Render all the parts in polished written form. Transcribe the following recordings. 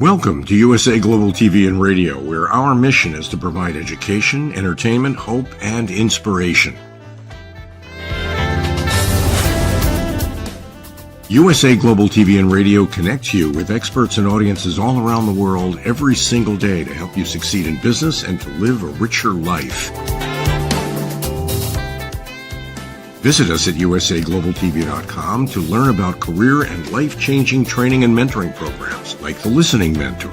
Welcome to USA Global TV and Radio, where our mission is to provide education, entertainment, hope, and inspiration. USA Global TV and Radio connects you with experts and audiences all around the world every single day to help you succeed in business and to live a richer life. Visit us at usaglobaltv.com to learn about career and life-changing training and mentoring programs like the Listening Mentor.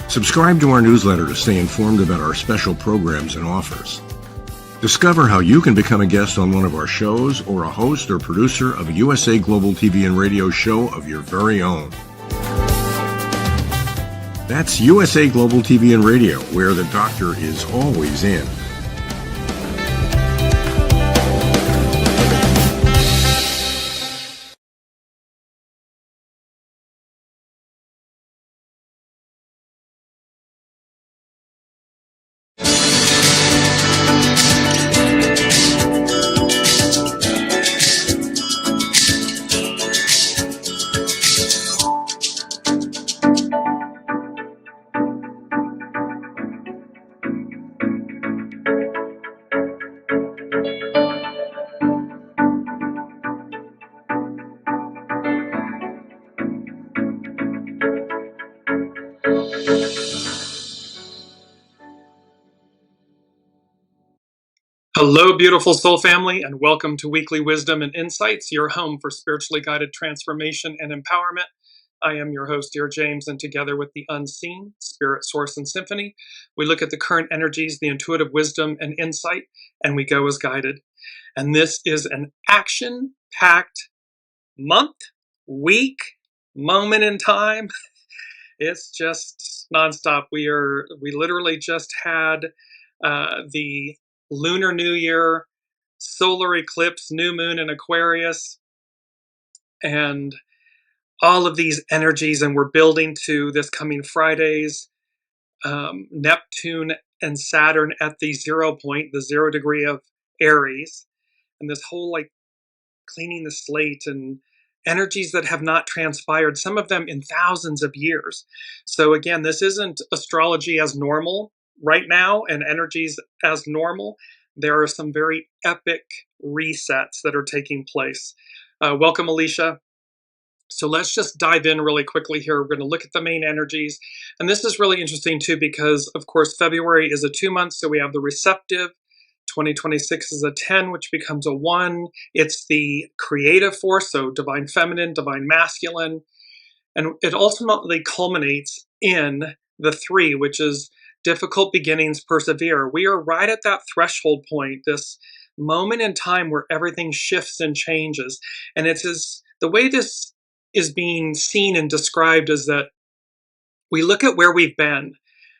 Subscribe to our newsletter to stay informed about our special programs and offers. Discover how you can become a guest on one of our shows or a host or producer of a USA Global TV and Radio show of your very own. That's USA Global TV and Radio, where the doctor is always in. Hello, beautiful soul family, and welcome to Weekly Wisdom and Insights, your home for spiritually guided transformation and empowerment. I am your host, DearJames, and together with the unseen, Spirit, Source, and Symphony, we look at the current energies, the intuitive wisdom and insight, and we go as guided. And this is an action-packed month, week, moment in time. It's just nonstop. We literally just had the Lunar New Year, solar eclipse, new moon in Aquarius, and all of these energies, and we're building to this coming Friday's Neptune and Saturn at the 0 point, the 0 degree of Aries, and this whole like cleaning the slate and energies that have not transpired, some of them in thousands of years. So again, this isn't astrology as normal right now and energies as normal. There are some very epic resets that are taking place. Welcome, Alicia. So let's just dive in really quickly here. We're going to look at the main energies. And this is really interesting too, because of course, February is a 2 month. So we have the receptive. 2026 is a 10, which becomes a 1. It's the creative force. So divine feminine, divine masculine. And it ultimately culminates in the 3, which is difficult beginnings persevere. We are right at that threshold point, this moment in time where everything shifts and changes. And the way this is being seen and described is that we look at where we've been,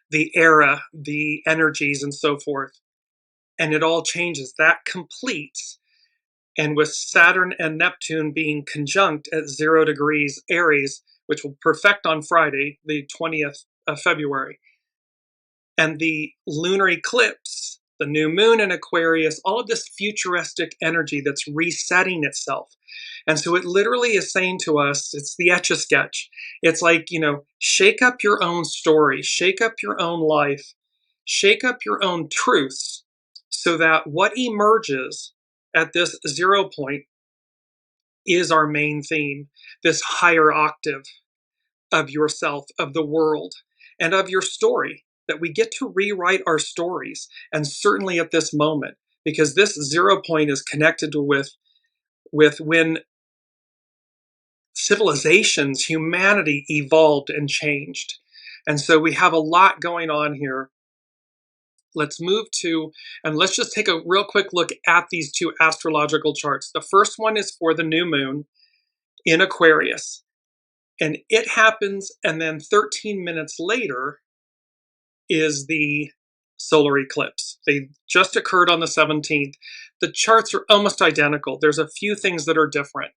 the era, the energies, and so forth, and it all changes. That completes. And with Saturn and Neptune being conjunct at 0 degrees Aries, which will perfect on Friday, the 20th of February, and the lunar eclipse, the new moon in Aquarius, all of this futuristic energy that's resetting itself. And so it literally is saying to us, it's the Etch-a-Sketch. It's like, shake up your own story, shake up your own life, shake up your own truths, so that what emerges at this 0 point is our main theme, this higher octave of yourself, of the world, and of your story. That we get to rewrite our stories, and certainly at this moment, because this 0 point is connected with when civilizations, humanity evolved and changed. And so we have a lot going on here. Let's move to, and let's just take a real quick look at these 2 astrological charts. The first one is for the new moon in Aquarius, and it happens, and then 13 minutes later is the solar eclipse. They just occurred on the 17th. The charts are almost identical. There's a few things that are different.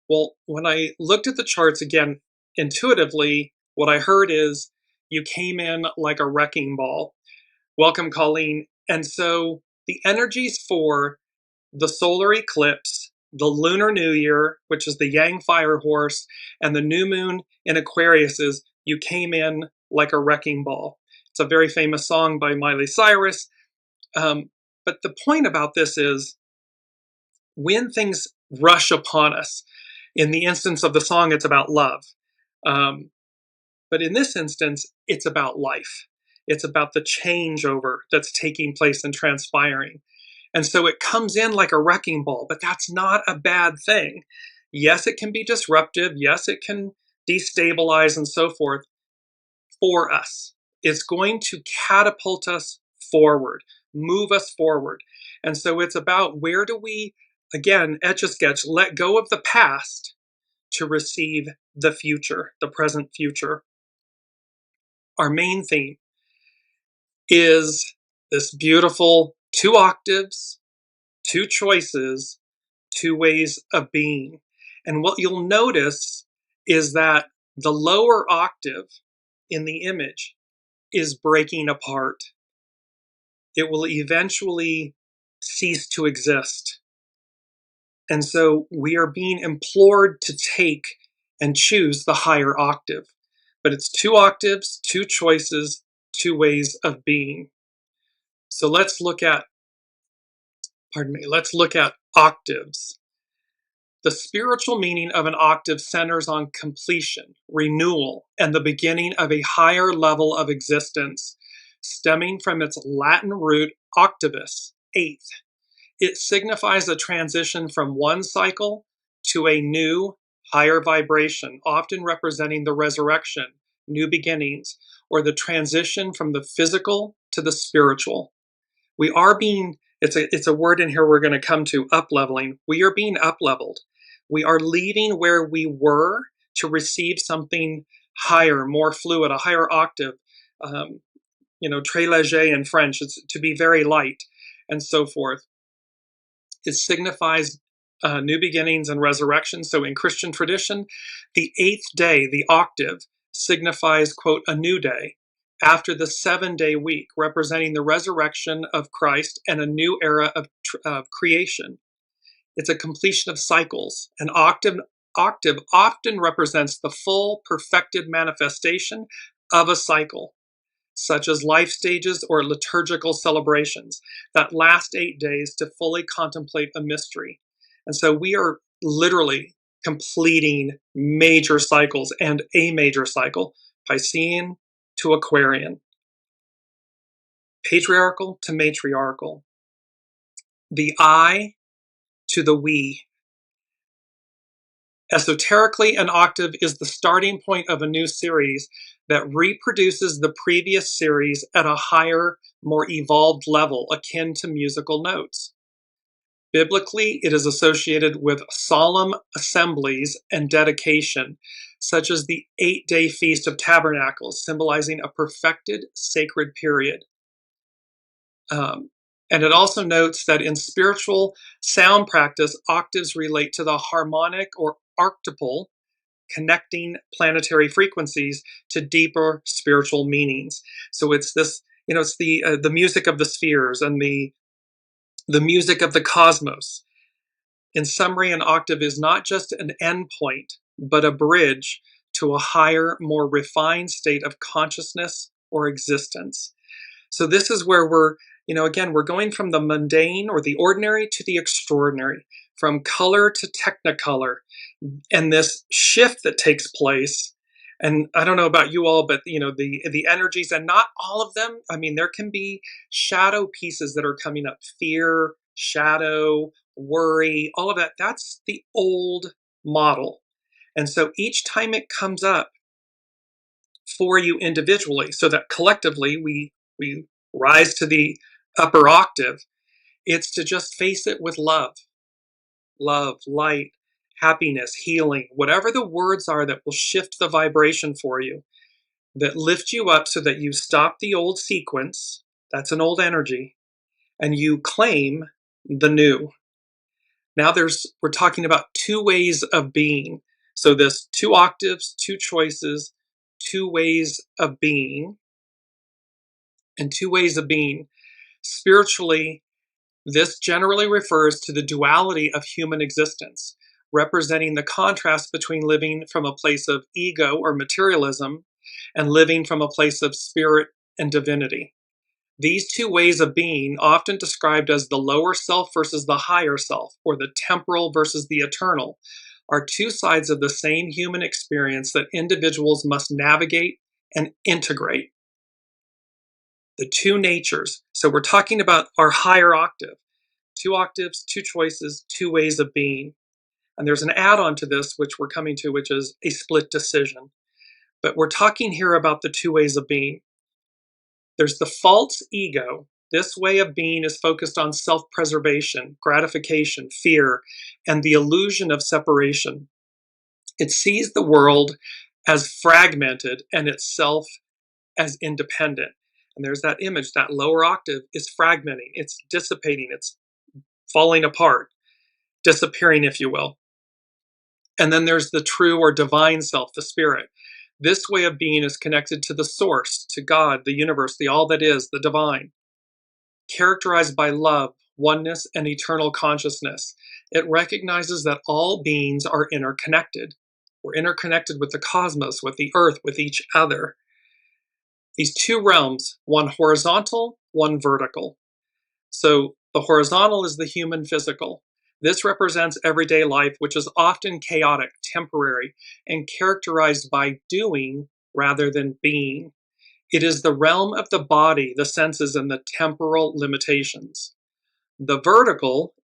Well, when I looked at the charts again, intuitively, what I heard is you came in like a wrecking ball. Welcome, Colleen. And so the energies for the solar eclipse the Lunar New Year, which is the Yang fire horse, and the new moon in Aquarius is you came in like a wrecking ball. It's a very famous song by Miley Cyrus. But the point about this is when things rush upon us, in the instance of the song, it's about love. But in this instance, it's about life. It's about the changeover that's taking place and transpiring. And so it comes in like a wrecking ball, but that's not a bad thing. Yes, it can be disruptive. Yes, it can destabilize and so forth for us. It's going to catapult us forward, move us forward. And so it's about where do we, again, Etch-a-Sketch, let go of the past to receive the future, the present future. Our main theme is this beautiful 2 octaves, 2 choices, 2 ways of being. And what you'll notice is that the lower octave in the image is breaking apart. It will eventually cease to exist. And so we are being implored to take and choose the higher octave. But it's 2 octaves, 2 choices, 2 ways of being. So let's look at octaves. The spiritual meaning of an octave centers on completion, renewal, and the beginning of a higher level of existence, stemming from its Latin root octavus, 8th. It signifies a transition from one cycle to a new, higher vibration, often representing the resurrection, new beginnings, or the transition from the physical to the spiritual. We are being, it's a word in here we're going to come to, up-leveling. We are being up-leveled. We are leaving where we were to receive something higher, more fluid, a higher octave. Très léger in French, it's to be very light, and so forth. It signifies new beginnings and resurrection. So in Christian tradition, the 8th day, the octave, signifies, quote, a new day after the 7-day week, representing the resurrection of Christ and a new era of creation. It's a completion of cycles. An octave often represents the full, perfected manifestation of a cycle, such as life stages or liturgical celebrations that last 8 days to fully contemplate a mystery. And so we are literally completing major cycles and a major cycle, Piscean to Aquarian, patriarchal to matriarchal, the I to the we. Esoterically, an octave is the starting point of a new series that reproduces the previous series at a higher, more evolved level, akin to musical notes. Biblically, it is associated with solemn assemblies and dedication, such as the 8-day Feast of Tabernacles, symbolizing a perfected sacred period. And it also notes that in spiritual sound practice, octaves relate to the harmonic or archetypal, connecting planetary frequencies to deeper spiritual meanings. So it's this, it's the music of the spheres and the music of the cosmos. In summary, an octave is not just an endpoint, but a bridge to a higher, more refined state of consciousness or existence. So this is where we're going from the mundane or the ordinary to the extraordinary, from color to technicolor, and this shift that takes place. And I don't know about you all, but the energies, and not all of them. I mean, there can be shadow pieces that are coming up: fear, shadow, worry, all of that. That's the old model. And so each time it comes up for you individually, so that collectively we rise to the upper octave, it's to just face it with love, light, happiness, healing, whatever the words are that will shift the vibration for you, that lift you up so that you stop the old sequence, that's an old energy, and you claim the new. Now we're talking about 2 ways of being. So this 2 octaves, 2 choices, 2 ways of being, and 2 ways of being. Spiritually, This generally refers to the duality of human existence, representing the contrast between living from a place of ego or materialism and living from a place of spirit and divinity. These two ways of being, often described as the lower self versus the higher self, or the temporal versus the eternal, are two sides of the same human experience that individuals must navigate and integrate. The two natures. So we're talking about our higher octave. 2 octaves, 2 choices, 2 ways of being. And there's an add-on to this, which we're coming to, which is a split decision. But we're talking here about the 2 ways of being. There's the false ego. This way of being is focused on self-preservation, gratification, fear, and the illusion of separation. It sees the world as fragmented and itself as independent. And there's that image, that lower octave is fragmenting, it's dissipating, it's falling apart, disappearing, if you will. And then there's the true or divine self, the spirit. This way of being is connected to the source, to God, the universe, the all that is, the divine, characterized by love, oneness, and eternal consciousness. It recognizes that all beings are interconnected. We're interconnected with the cosmos, with the earth, with each other. These two realms, one horizontal, one vertical. So the horizontal is the human physical. This represents everyday life, which is often chaotic, temporary, and characterized by doing rather than being. It is the realm of the body, the senses, and the temporal limitations. The vertical,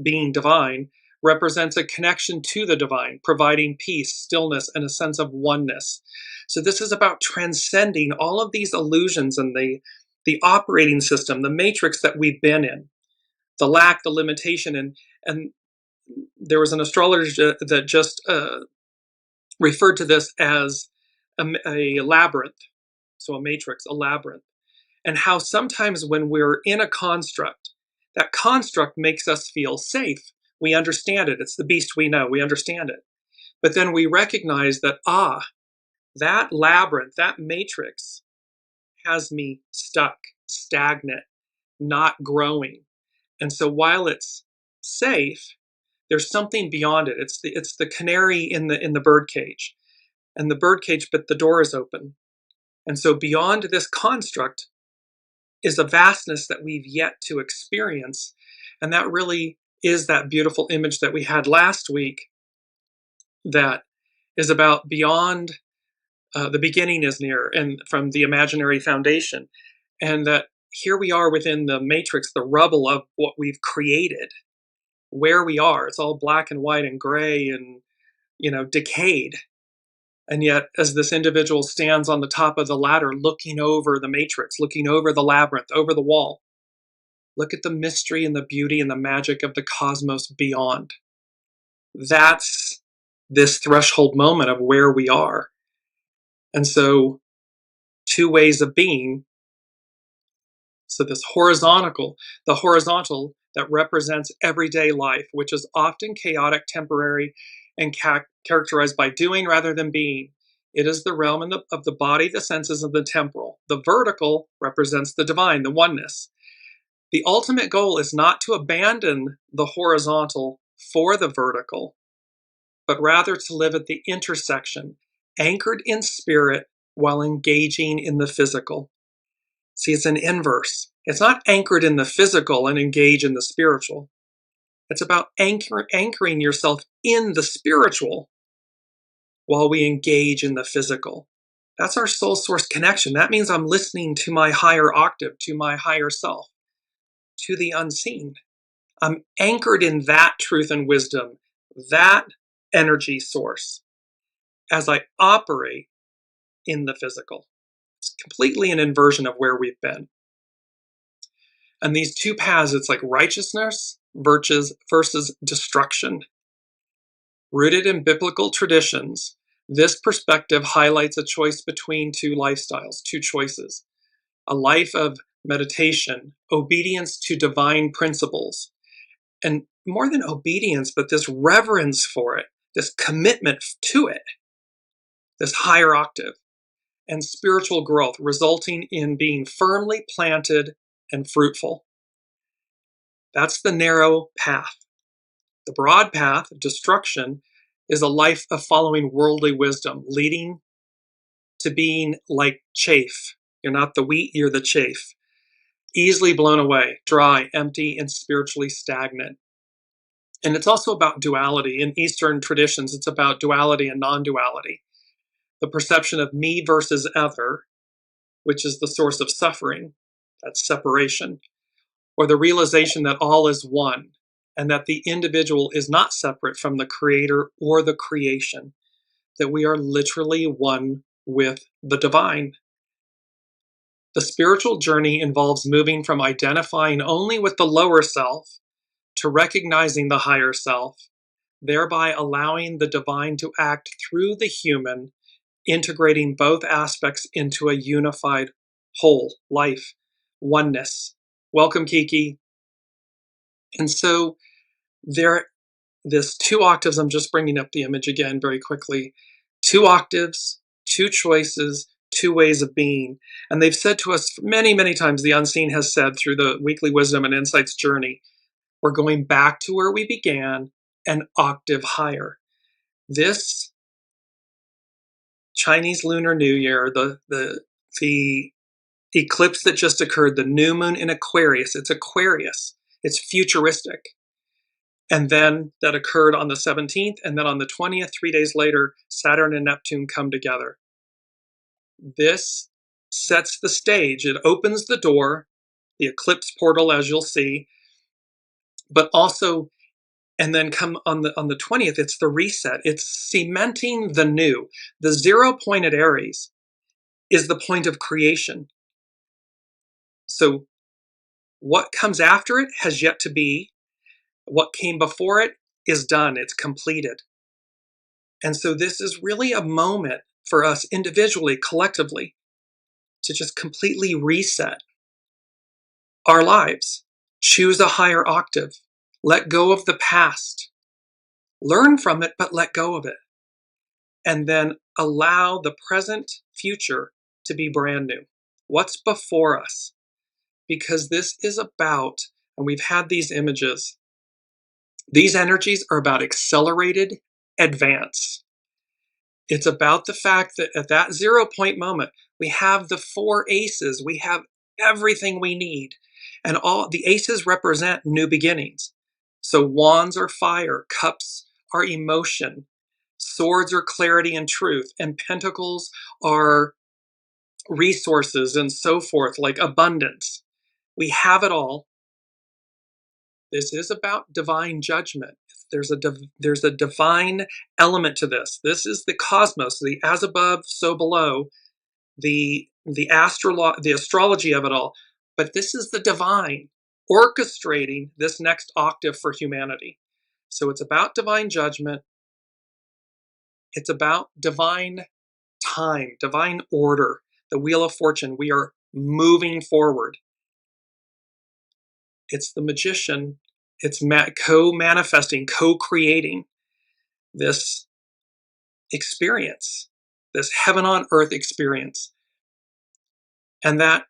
being divine, represents a connection to the divine, providing peace, stillness, and a sense of oneness. So this is about transcending all of these illusions and the operating system, the matrix that we've been in, the lack, the limitation, and there was an astrologer that just referred to this as a labyrinth, so a matrix, a labyrinth, and how sometimes when we're in a construct, that construct makes us feel safe. We understand it. It's the beast we know. We understand it. But then we recognize that, that labyrinth, that matrix has me stuck, stagnant, not growing. And so while it's safe, there's something beyond it. It's the canary in the bird cage. And the bird cage, but the door is open. And so beyond this construct is a vastness that we've yet to experience. And that really is that beautiful image that we had last week that is about beyond the beginning is near, and from the imaginary foundation. And that here we are within the matrix, the rubble of what we've created, where we are. It's all black and white and gray and, decayed. And yet, as this individual stands on the top of the ladder, looking over the matrix, looking over the labyrinth, over the wall, look at the mystery and the beauty and the magic of the cosmos beyond. That's this threshold moment of where we are. And so, 2 ways of being. So this horizontal, the horizontal that represents everyday life, which is often chaotic, temporary, and characterized by doing rather than being. It is the realm of the body, the senses, and the temporal. The vertical represents the divine, the oneness. The ultimate goal is not to abandon the horizontal for the vertical, but rather to live at the intersection, anchored in spirit while engaging in the physical. See, it's an inverse. It's not anchored in the physical and engage in the spiritual. It's about anchoring yourself in the spiritual while we engage in the physical. That's our soul source connection. That means I'm listening to my higher octave, to my higher self, to the unseen. I'm anchored in that truth and wisdom, that energy source, as I operate in the physical. It's completely an inversion of where we've been. And these 2 paths, it's like righteousness versus destruction. Rooted in biblical traditions, this perspective highlights a choice between 2 lifestyles, 2 choices. A life of meditation, obedience to divine principles, and more than obedience, but this reverence for it, this commitment to it, this higher octave, and spiritual growth, resulting in being firmly planted and fruitful. That's the narrow path. The broad path of destruction is a life of following worldly wisdom, leading to being like chaff. You're not the wheat, you're the chaff. Easily blown away, dry, empty, and spiritually stagnant. And it's also about duality. In Eastern traditions, it's about duality and non-duality. The perception of me versus other, which is the source of suffering, that's separation, or the realization that all is one, and that the individual is not separate from the creator or the creation, that we are literally one with the divine. The spiritual journey involves moving from identifying only with the lower self to recognizing the higher self, thereby allowing the divine to act through the human, integrating both aspects into a unified whole life, oneness. Welcome, Kiki. And so this 2 octaves, I'm just bringing up the image again very quickly. 2 octaves, 2 choices, 2 ways of being. And they've said to us many, many times, the unseen has said through the weekly wisdom and insights journey, we're going back to where we began, an octave higher. This Chinese Lunar New Year, the eclipse that just occurred, the new moon in Aquarius, it's futuristic. And then that occurred on the 17th, and then on the 20th, 3 days later, Saturn and Neptune come together. This sets the stage. It opens the door, the eclipse portal, as you'll see, but also, and then come on the 20th, it's the reset. It's cementing the new. The 0 point at Aries is the point of creation. So what comes after it has yet to be. What came before it is done. It's completed. And so this is really a moment for us individually, collectively, to just completely reset our lives. Choose a higher octave. Let go of the past. Learn from it, but let go of it. And then allow the present future to be brand new. What's before us? Because this is about, and we've had these images, these energies are about accelerated advance. It's about the fact that at that 0 point moment, we have the 4 aces. We have everything we need. And all the aces represent new beginnings. So wands are fire, cups are emotion, swords are clarity and truth, and pentacles are resources and so forth, like abundance. We have it all. This is about divine judgment. There's a divine element to this. This is the cosmos, the as above, so below, the astrology of it all. But this is the divine orchestrating this next octave for humanity. So it's about divine judgment. It's about divine time, divine order, the wheel of fortune. We are moving forward. It's the magician. It's co-manifesting, co-creating this experience, this heaven on earth experience. And that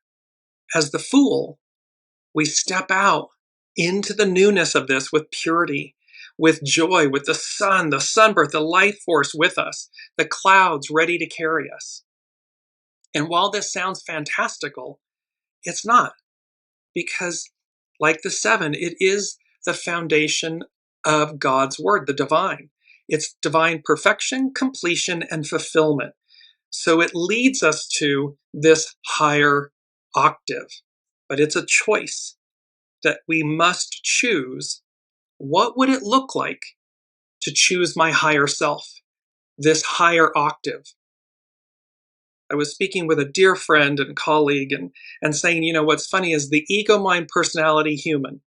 as the Fool, we step out into the newness of this with purity, with joy, with the sun, the sunbirth, the life force with us, the clouds ready to carry us. And while this sounds fantastical, it's not, because like the 7, it is the foundation of God's word, the divine. It's divine perfection, completion, and fulfillment. So it leads us to this higher octave. But it's a choice that we must choose. What would it look like to choose my higher self, this higher octave? I was speaking with a dear friend and colleague and saying, what's funny is the ego, mind, personality, human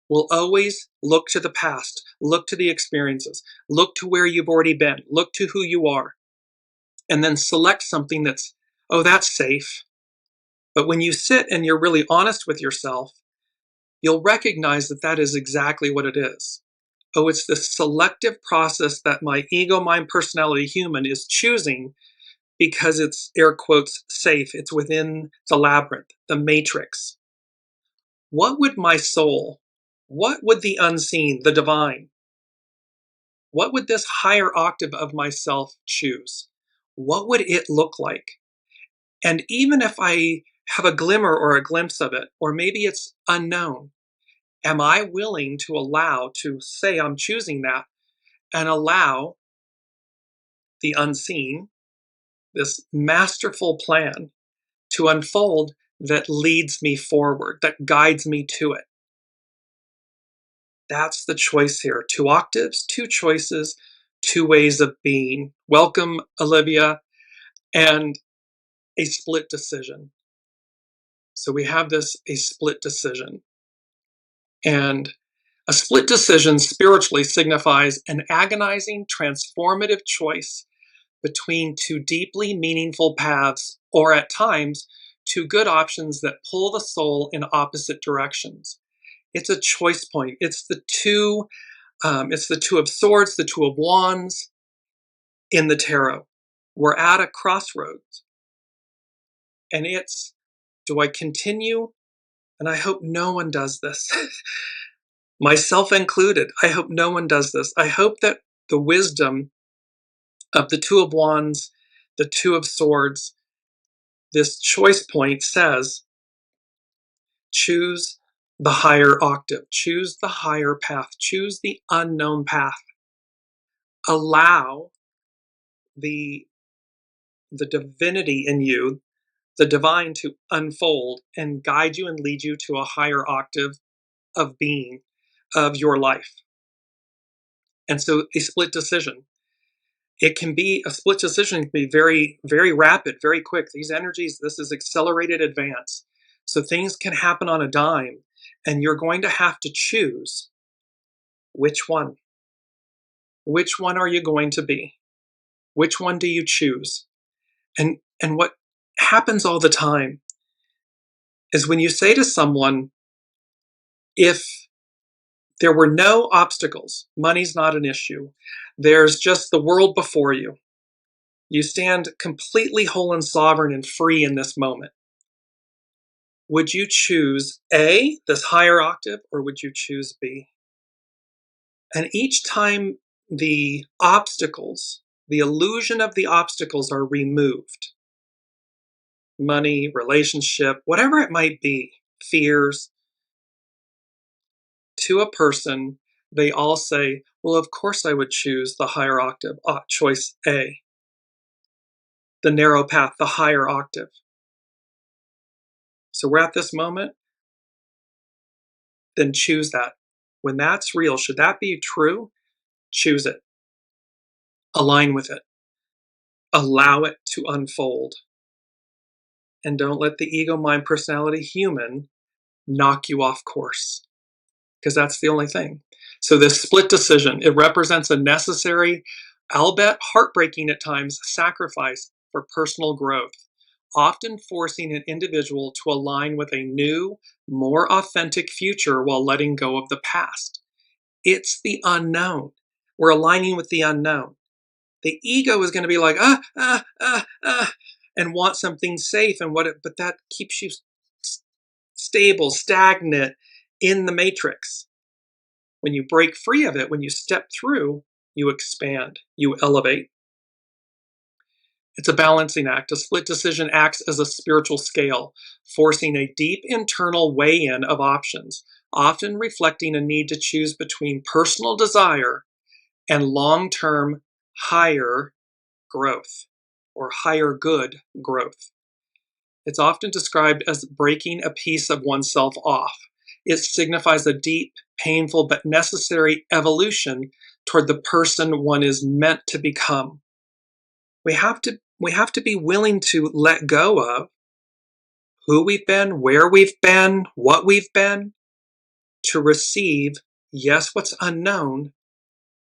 will always look to the past, look to the experiences, look to where you've already been, look to who you are, and then select something that's safe. But when you sit and you're really honest with yourself, you'll recognize that that is exactly what it is. It's the selective process that my ego, mind, personality, human is choosing because it's, air quotes, safe. It's within the labyrinth, the matrix. What would my soul, What would the unseen, the divine, what would this higher octave of myself choose? What would it look like? And even if I have a glimmer or a glimpse of it, or maybe it's unknown, am I willing to allow, to say I'm choosing that, and allow the unseen, this masterful plan, to unfold that leads me forward, that guides me to it? That's the choice here. 2 octaves, 2 choices, 2 ways of being. Welcome, Olivia, and a split decision. So we have this, a split decision. And a split decision spiritually signifies an agonizing, transformative choice between 2 deeply meaningful paths, or at times, 2 good options that pull the soul in opposite directions. It's a choice point. It's the 2 of swords, the 2 of wands in the tarot. We're at a crossroads. And it's, do I continue? And I hope no one does this. Myself included. I hope no one does this. I hope that the wisdom of the 2 of wands, the 2 of swords, this choice point says, choose the higher octave, choose the higher path, choose the unknown path. Allow the divinity in you, the divine, to unfold and guide you and lead you to a higher octave of being, of your life. And so a split decision. It can be, a split decision can be very, very rapid, very quick. These energies, this is accelerated advance. So things can happen on a dime, and you're going to have to choose which one. Which one are you going to be? Which one do you choose? And what happens all the time is when you say to someone, if there were no obstacles, money's not an issue, there's just the world before you, you stand completely whole and sovereign and free in this moment, would you choose A, this higher octave, or would you choose B? And each time the obstacles, the illusion of the obstacles are removed, money, relationship, whatever it might be, fears, to a person, they all say, well, of course I would choose the higher octave, choice A, the narrow path, the higher octave. So we're at this moment, then choose that. When that's real, should that be true? Choose it. Align with it. Allow it to unfold. And don't let the ego, mind, personality, human knock you off course, because that's the only thing. So this split decision, it represents a necessary, albeit heartbreaking at times, sacrifice for personal growth, often forcing an individual to align with a new, more authentic future while letting go of the past. It's the unknown. We're aligning with the unknown. The ego is going to be like, and want something safe, but that keeps you stable, stagnant in the matrix. When you break free of it, when you step through, you expand, you elevate. It's a balancing act. A split decision acts as a spiritual scale, forcing a deep internal weigh-in of options, often reflecting a need to choose between personal desire and long-term higher growth or higher good growth. It's often described as breaking a piece of oneself off. It signifies a deep, painful, but necessary evolution toward the person one is meant to become. We have to be willing to let go of who we've been, where we've been, what we've been, to receive, yes, what's unknown,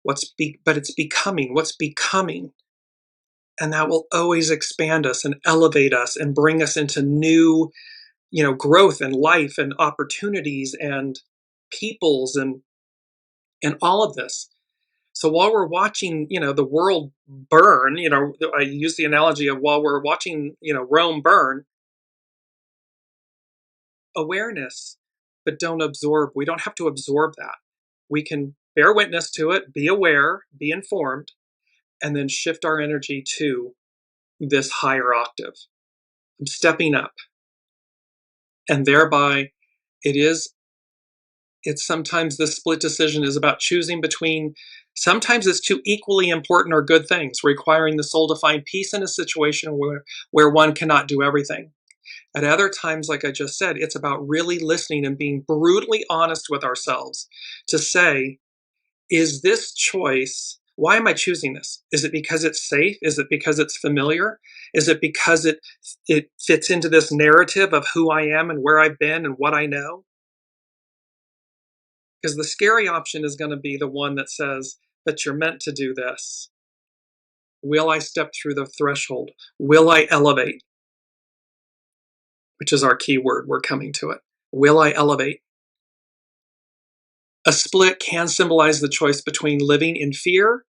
but it's becoming, what's becoming. And that will always expand us and elevate us and bring us into new, growth and life and opportunities and peoples and all of this. So while we're watching, the world burn, I use the analogy of while we're watching, Rome burn, awareness, but don't absorb. We don't have to absorb that. We can bear witness to it, be aware, be informed, and then shift our energy to this higher octave. I'm stepping up. And thereby, it's sometimes this split decision is about choosing between, sometimes it's two equally important or good things, requiring the soul to find peace in a situation where one cannot do everything. At other times, like I just said, it's about really listening and being brutally honest with ourselves to say, is this choice, why am I choosing this? Is it because it's safe? Is it because it's familiar? Is it because it fits into this narrative of who I am and where I've been and what I know? Because the scary option is going to be the one that says, but you're meant to do this. Will I step through the threshold? Will I elevate? Which is our key word. We're coming to it. Will I elevate? A split can symbolize the choice between living in fear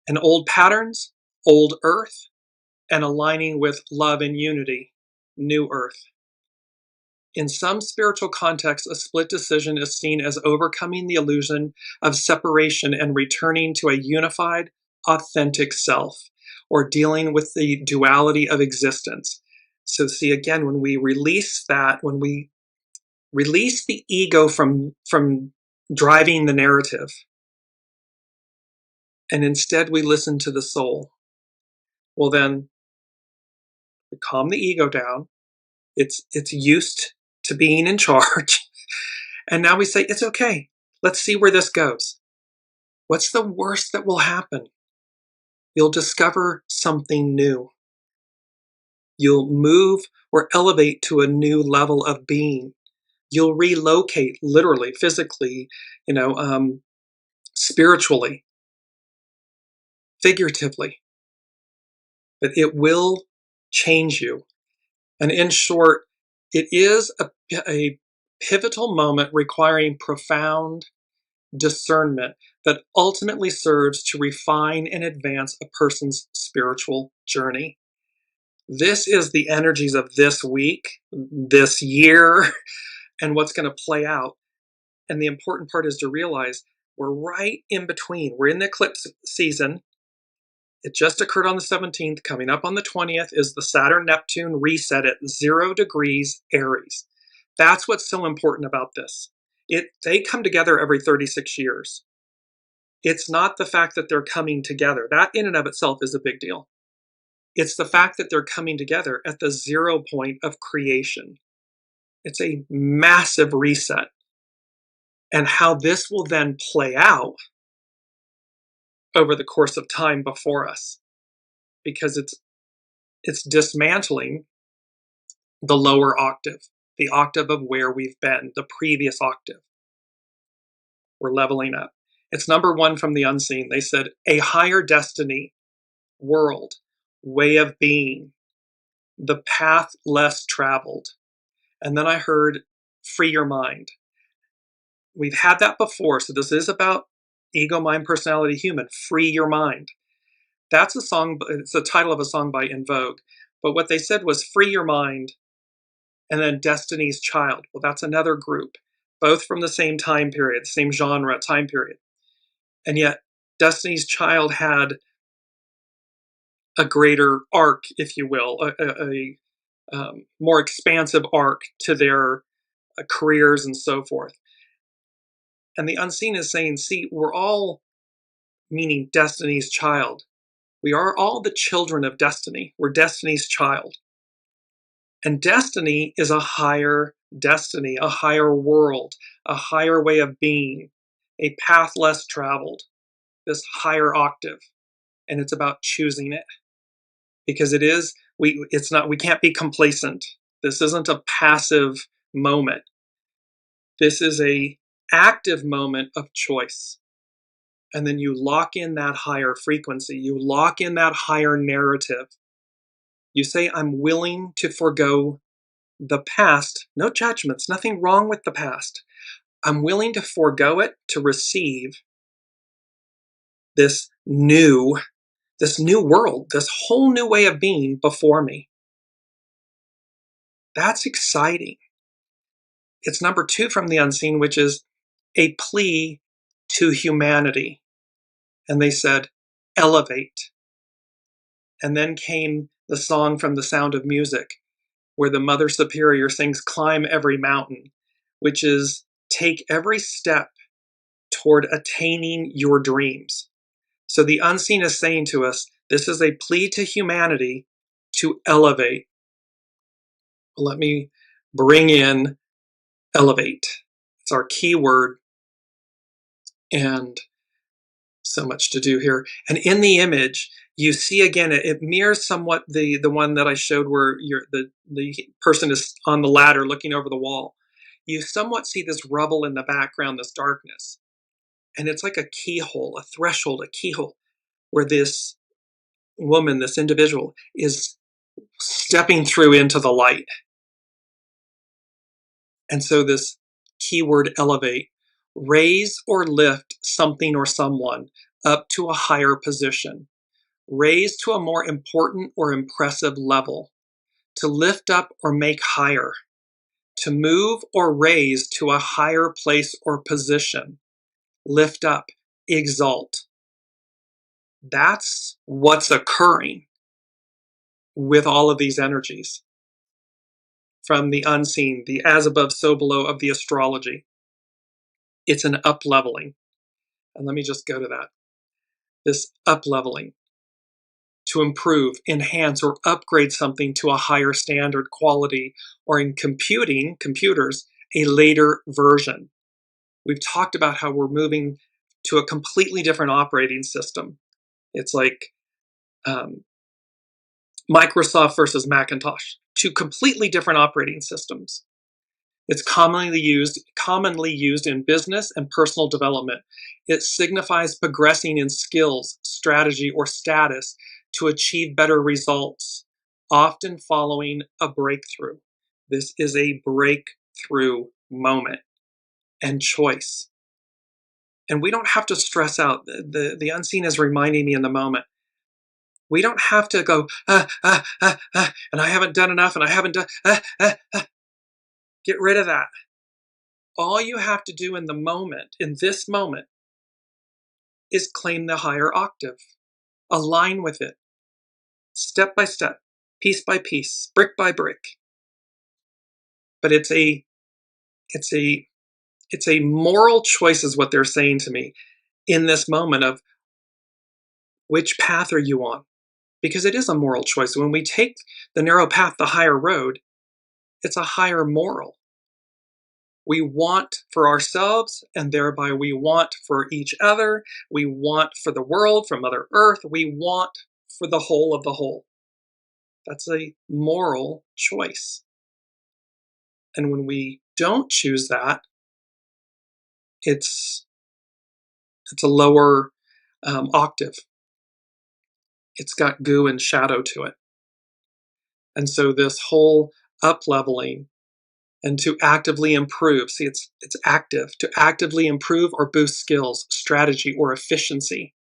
and old patterns, old earth, and aligning with love and unity, new earth. In some spiritual contexts, a split decision is seen as overcoming the illusion of separation and returning to a unified, authentic self, or dealing with the duality of existence. So see, again, when we release that, when we release the ego from driving the narrative, and instead we listen to the soul, well then, we calm the ego down. It's used to being in charge. And now we say, it's okay. Let's see where this goes. What's the worst that will happen? You'll discover something new. You'll move or elevate to a new level of being. You'll relocate, literally, physically, spiritually, figuratively. But it will change you. And in short, it is a pivotal moment requiring profound discernment that ultimately serves to refine and advance a person's spiritual journey. This is the energies of this week, this year, and what's going to play out. And the important part is to realize we're right in between. We're in the eclipse season. It just occurred on the 17th. Coming up on the 20th is the Saturn-Neptune reset at 0 degrees Aries. That's what's so important about this. They come together every 36 years. It's not the fact that they're coming together. That in and of itself is a big deal. It's the fact that they're coming together at the 0 point of creation. It's a massive reset. And how this will then play out over the course of time before us. Because it's dismantling the lower octave, the octave of where we've been, the previous octave. We're leveling up. It's number 1 from the unseen. They said, a higher destiny, world, way of being, the path less traveled. And then I heard, free your mind. We've had that before, so this is about ego, mind, personality, human. Free your mind. That's a song, it's the title of a song by In Vogue. But what they said was free your mind, and then Destiny's Child. Well, that's another group, both from the same time period, same genre time period. And yet, Destiny's Child had a greater arc, if you will, a more expansive arc to their careers and so forth. And the unseen is saying, see, we're all, meaning Destiny's Child. We are all the children of destiny. We're Destiny's child. And destiny is a higher destiny, a higher world, a higher way of being, a path less traveled, this higher octave. And it's about choosing it. Because we can't be complacent. This isn't a passive moment. This is a active moment of choice. And then you lock in that higher frequency. You lock in that higher narrative. You say, I'm willing to forego the past. No judgments, nothing wrong with the past. I'm willing to forego it to receive this new world, this whole new way of being before me. That's exciting. it's number 2 from the unseen, which is a plea to humanity. And they said, elevate. And then came the song from The Sound of Music, where the Mother Superior sings, climb every mountain, which is take every step toward attaining your dreams. So the unseen is saying to us, this is a plea to humanity to elevate. Let me bring in elevate. It's our key word, and so much to do here. And in the image, you see again, it mirrors somewhat the one that I showed where the person is on the ladder looking over the wall. You somewhat see this rubble in the background, this darkness. And it's like a keyhole, a threshold, a keyhole, where this woman, this individual, is stepping through into the light. And so this keyword elevate, raise or lift something or someone up to a higher position, raise to a more important or impressive level, to lift up or make higher, to move or raise to a higher place or position, lift up, exalt. That's what's occurring with all of these energies from the unseen, the as above, so below of the astrology. It's an up-leveling. And let me just go to that. This up-leveling, to improve, enhance, or upgrade something to a higher standard quality, or in computers, a later version. We've talked about how we're moving to a completely different operating system. It's like Microsoft versus Macintosh, two completely different operating systems. It's commonly used in business and personal development. It signifies progressing in skills, strategy, or status to achieve better results, often following a breakthrough. This is a breakthrough moment and choice. And we don't have to stress out. The unseen is reminding me in the moment. We don't have to go, and I haven't done enough, and I haven't done, Get rid of that. All you have to do in the moment, in this moment, is claim the higher octave. Align with it. Step by step, piece by piece, brick by brick. But it's a moral choice is what they're saying to me in this moment of which path are you on? Because it is a moral choice. When we take the narrow path, the higher road, it's a higher moral. We want for ourselves, and thereby we want for each other. We want for the world, for Mother Earth. We want for the whole of the whole. That's a moral choice. And when we don't choose that, it's a lower octave. It's got goo and shadow to it. And so this whole up-leveling and to actively improve, see, it's active, to actively improve or boost skills, strategy, or efficiency.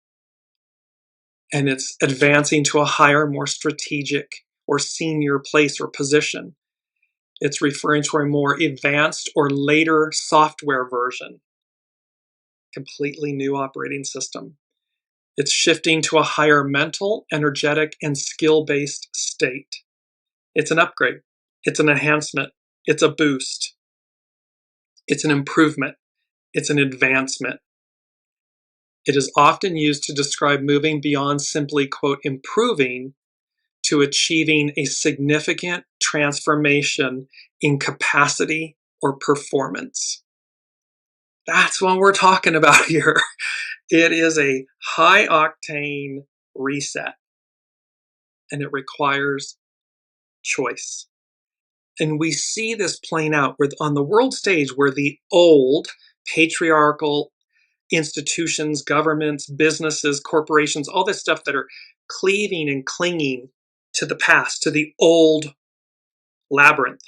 And it's advancing to a higher, more strategic or senior place or position. It's referring to a more advanced or later software version, completely new operating system. It's shifting to a higher mental, energetic, and skill-based state. It's an upgrade. It's an enhancement. It's a boost. It's an improvement. It's an advancement. It is often used to describe moving beyond simply, quote, improving to achieving a significant transformation in capacity or performance. That's what we're talking about here. It is a high octane reset, and it requires choice. And we see this playing out on the world stage where the old patriarchal institutions, governments, businesses, corporations, all this stuff that are cleaving and clinging to the past, to the old labyrinth,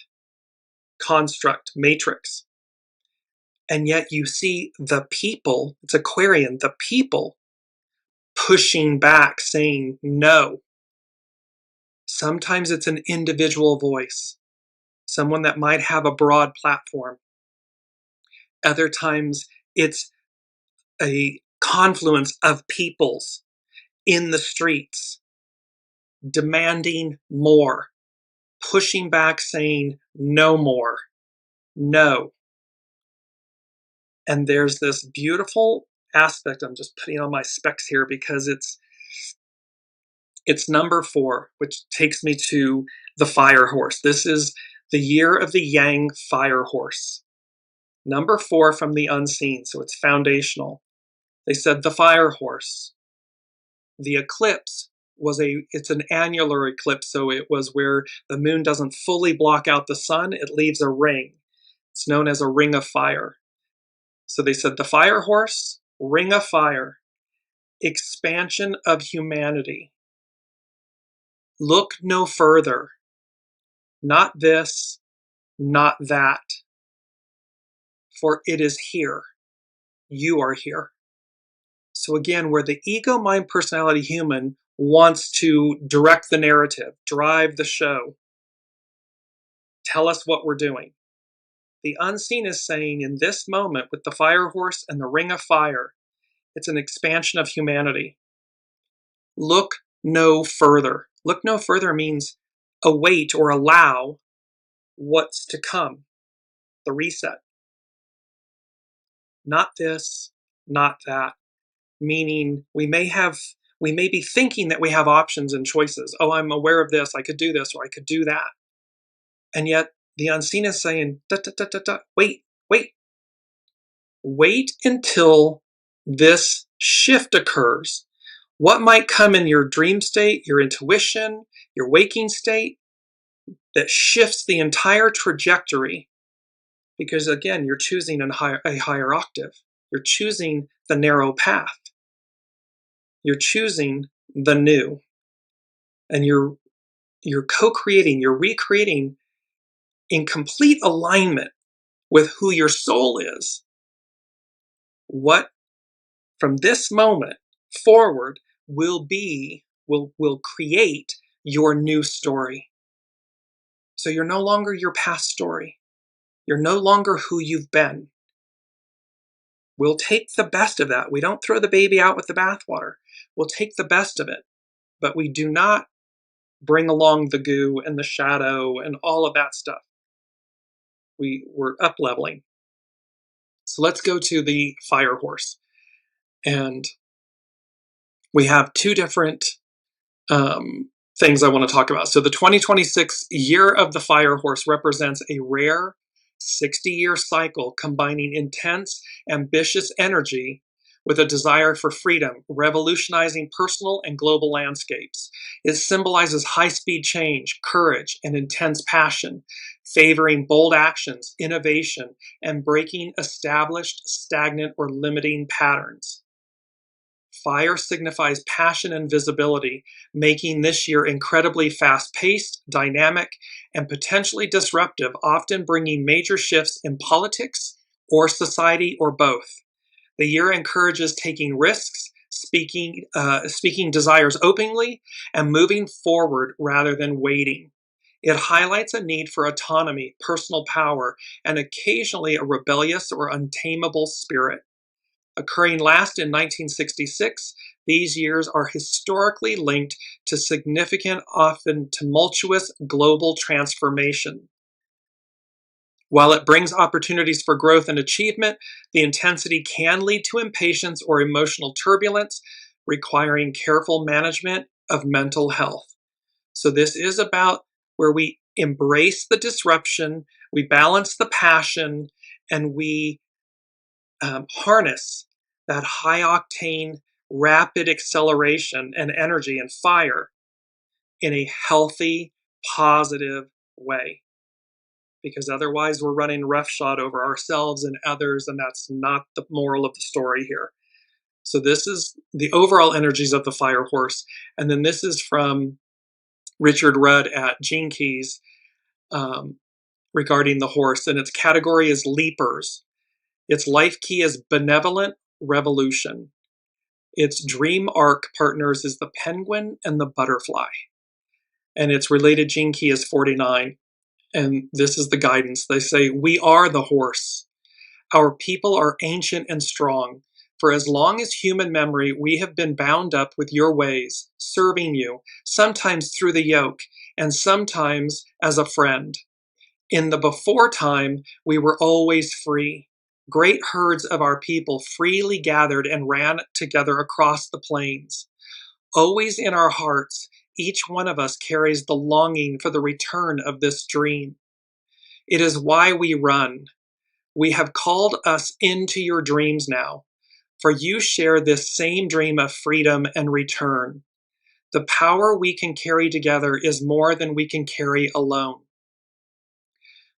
construct, matrix. And yet you see the people, it's Aquarian, the people pushing back, saying no. Sometimes it's an individual voice, someone that might have a broad platform. Other times it's a confluence of peoples in the streets demanding more, pushing back, saying no more, no. And there's this beautiful aspect. I'm just putting on my specs here because it's number 4, which takes me to the fire horse. This is the year of the Yang fire horse. Number 4 from the unseen, so it's foundational. They said the fire horse. The eclipse it's an annular eclipse, so it was where the moon doesn't fully block out the sun, it leaves a ring. It's known as a ring of fire. So they said the fire horse, ring of fire, expansion of humanity. Look no further. Not this, not that. For it is here. You are here. So again, where the ego, mind, personality, human wants to direct the narrative, drive the show, tell us what we're doing. The unseen is saying in this moment with the fire horse and the ring of fire, it's an expansion of humanity. Look no further. Look no further means await or allow what's to come, the reset. Not this, not that. Meaning we may be thinking that we have options and choices. Oh, I'm aware of this, I could do this, or I could do that. And yet the unseen is saying, wait. Wait until this shift occurs. What might come in your dream state, your intuition, your waking state, that shifts the entire trajectory? Because again, you're choosing a higher octave. You're choosing the narrow path. You're choosing the new. And you're co-creating, you're recreating in complete alignment with who your soul is. What from this moment forward will create your new story. So you're no longer your past story. You're no longer who you've been. We'll take the best of that. We don't throw the baby out with the bathwater. We'll take the best of it, but we do not bring along the goo and the shadow and all of that stuff. We're up-leveling. So let's go to the fire horse. And we have 2 different things I want to talk about. So the 2026 year of the fire horse represents a rare 60-year cycle combining intense, ambitious energy with a desire for freedom, revolutionizing personal and global landscapes. It symbolizes high-speed change, courage, and intense passion, favoring bold actions, innovation, and breaking established, stagnant, or limiting patterns. Fire signifies passion and visibility, making this year incredibly fast-paced, dynamic, and potentially disruptive, often bringing major shifts in politics or society or both. The year encourages taking risks, speaking desires openly, and moving forward rather than waiting. It highlights a need for autonomy, personal power, and occasionally a rebellious or untamable spirit. Occurring last in 1966, these years are historically linked to significant, often tumultuous global transformation. While it brings opportunities for growth and achievement, the intensity can lead to impatience or emotional turbulence, requiring careful management of mental health. So this is about where we embrace the disruption, we balance the passion, and we harness that high octane, rapid acceleration and energy and fire in a healthy, positive way. Because otherwise we're running roughshod over ourselves and others, and that's not the moral of the story here. So this is the overall energies of the fire horse. And then this is from Richard Rudd at Gene Keys regarding the horse, and its category is leapers. Its life key is benevolent revolution. Its dream arc partners is the penguin and the butterfly. And its related gene key is 49. And this is the guidance. They say, we are the horse. Our people are ancient and strong. For as long as human memory, we have been bound up with your ways, serving you, sometimes through the yoke, and sometimes as a friend. In the before time, we were always free. Great herds of our people freely gathered and ran together across the plains. Always in our hearts, each one of us carries the longing for the return of this dream. It is why we run. We have called us into your dreams now, for you share this same dream of freedom and return. The power we can carry together is more than we can carry alone.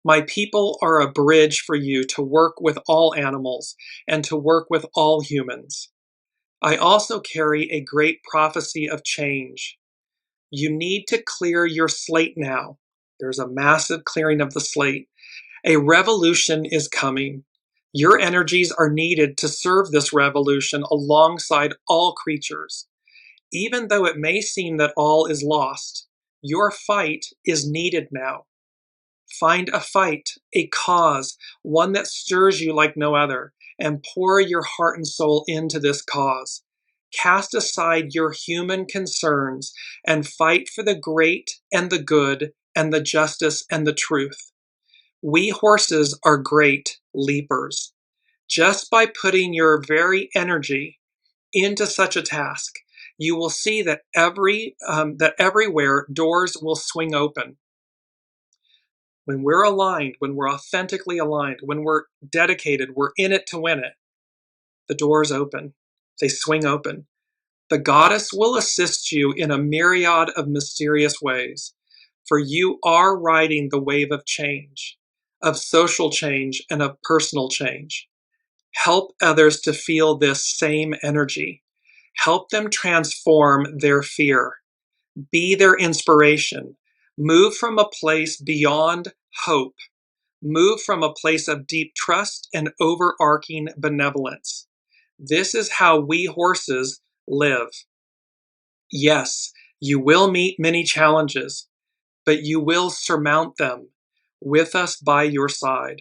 My people are a bridge for you to work with all animals and to work with all humans. I also carry a great prophecy of change. You need to clear your slate now. There's a massive clearing of the slate. A revolution is coming. Your energies are needed to serve this revolution alongside all creatures. Even though it may seem that all is lost, your fight is needed now. Find a fight, a cause, one that stirs you like no other, and pour your heart and soul into this cause. Cast aside your human concerns and fight for the great and the good and the justice and the truth. We horses are great leapers. Just by putting your very energy into such a task, you will see that everywhere doors will swing open. When we're aligned, when we're authentically aligned, when we're dedicated, we're in it to win it, the doors open. They swing open. The goddess will assist you in a myriad of mysterious ways, for you are riding the wave of change, of social change and of personal change. Help others to feel this same energy. Help them transform their fear. Be their inspiration. Move from a place beyond hope. Move from a place of deep trust and overarching benevolence. This is how we horses live. Yes, you will meet many challenges, but you will surmount them with us by your side.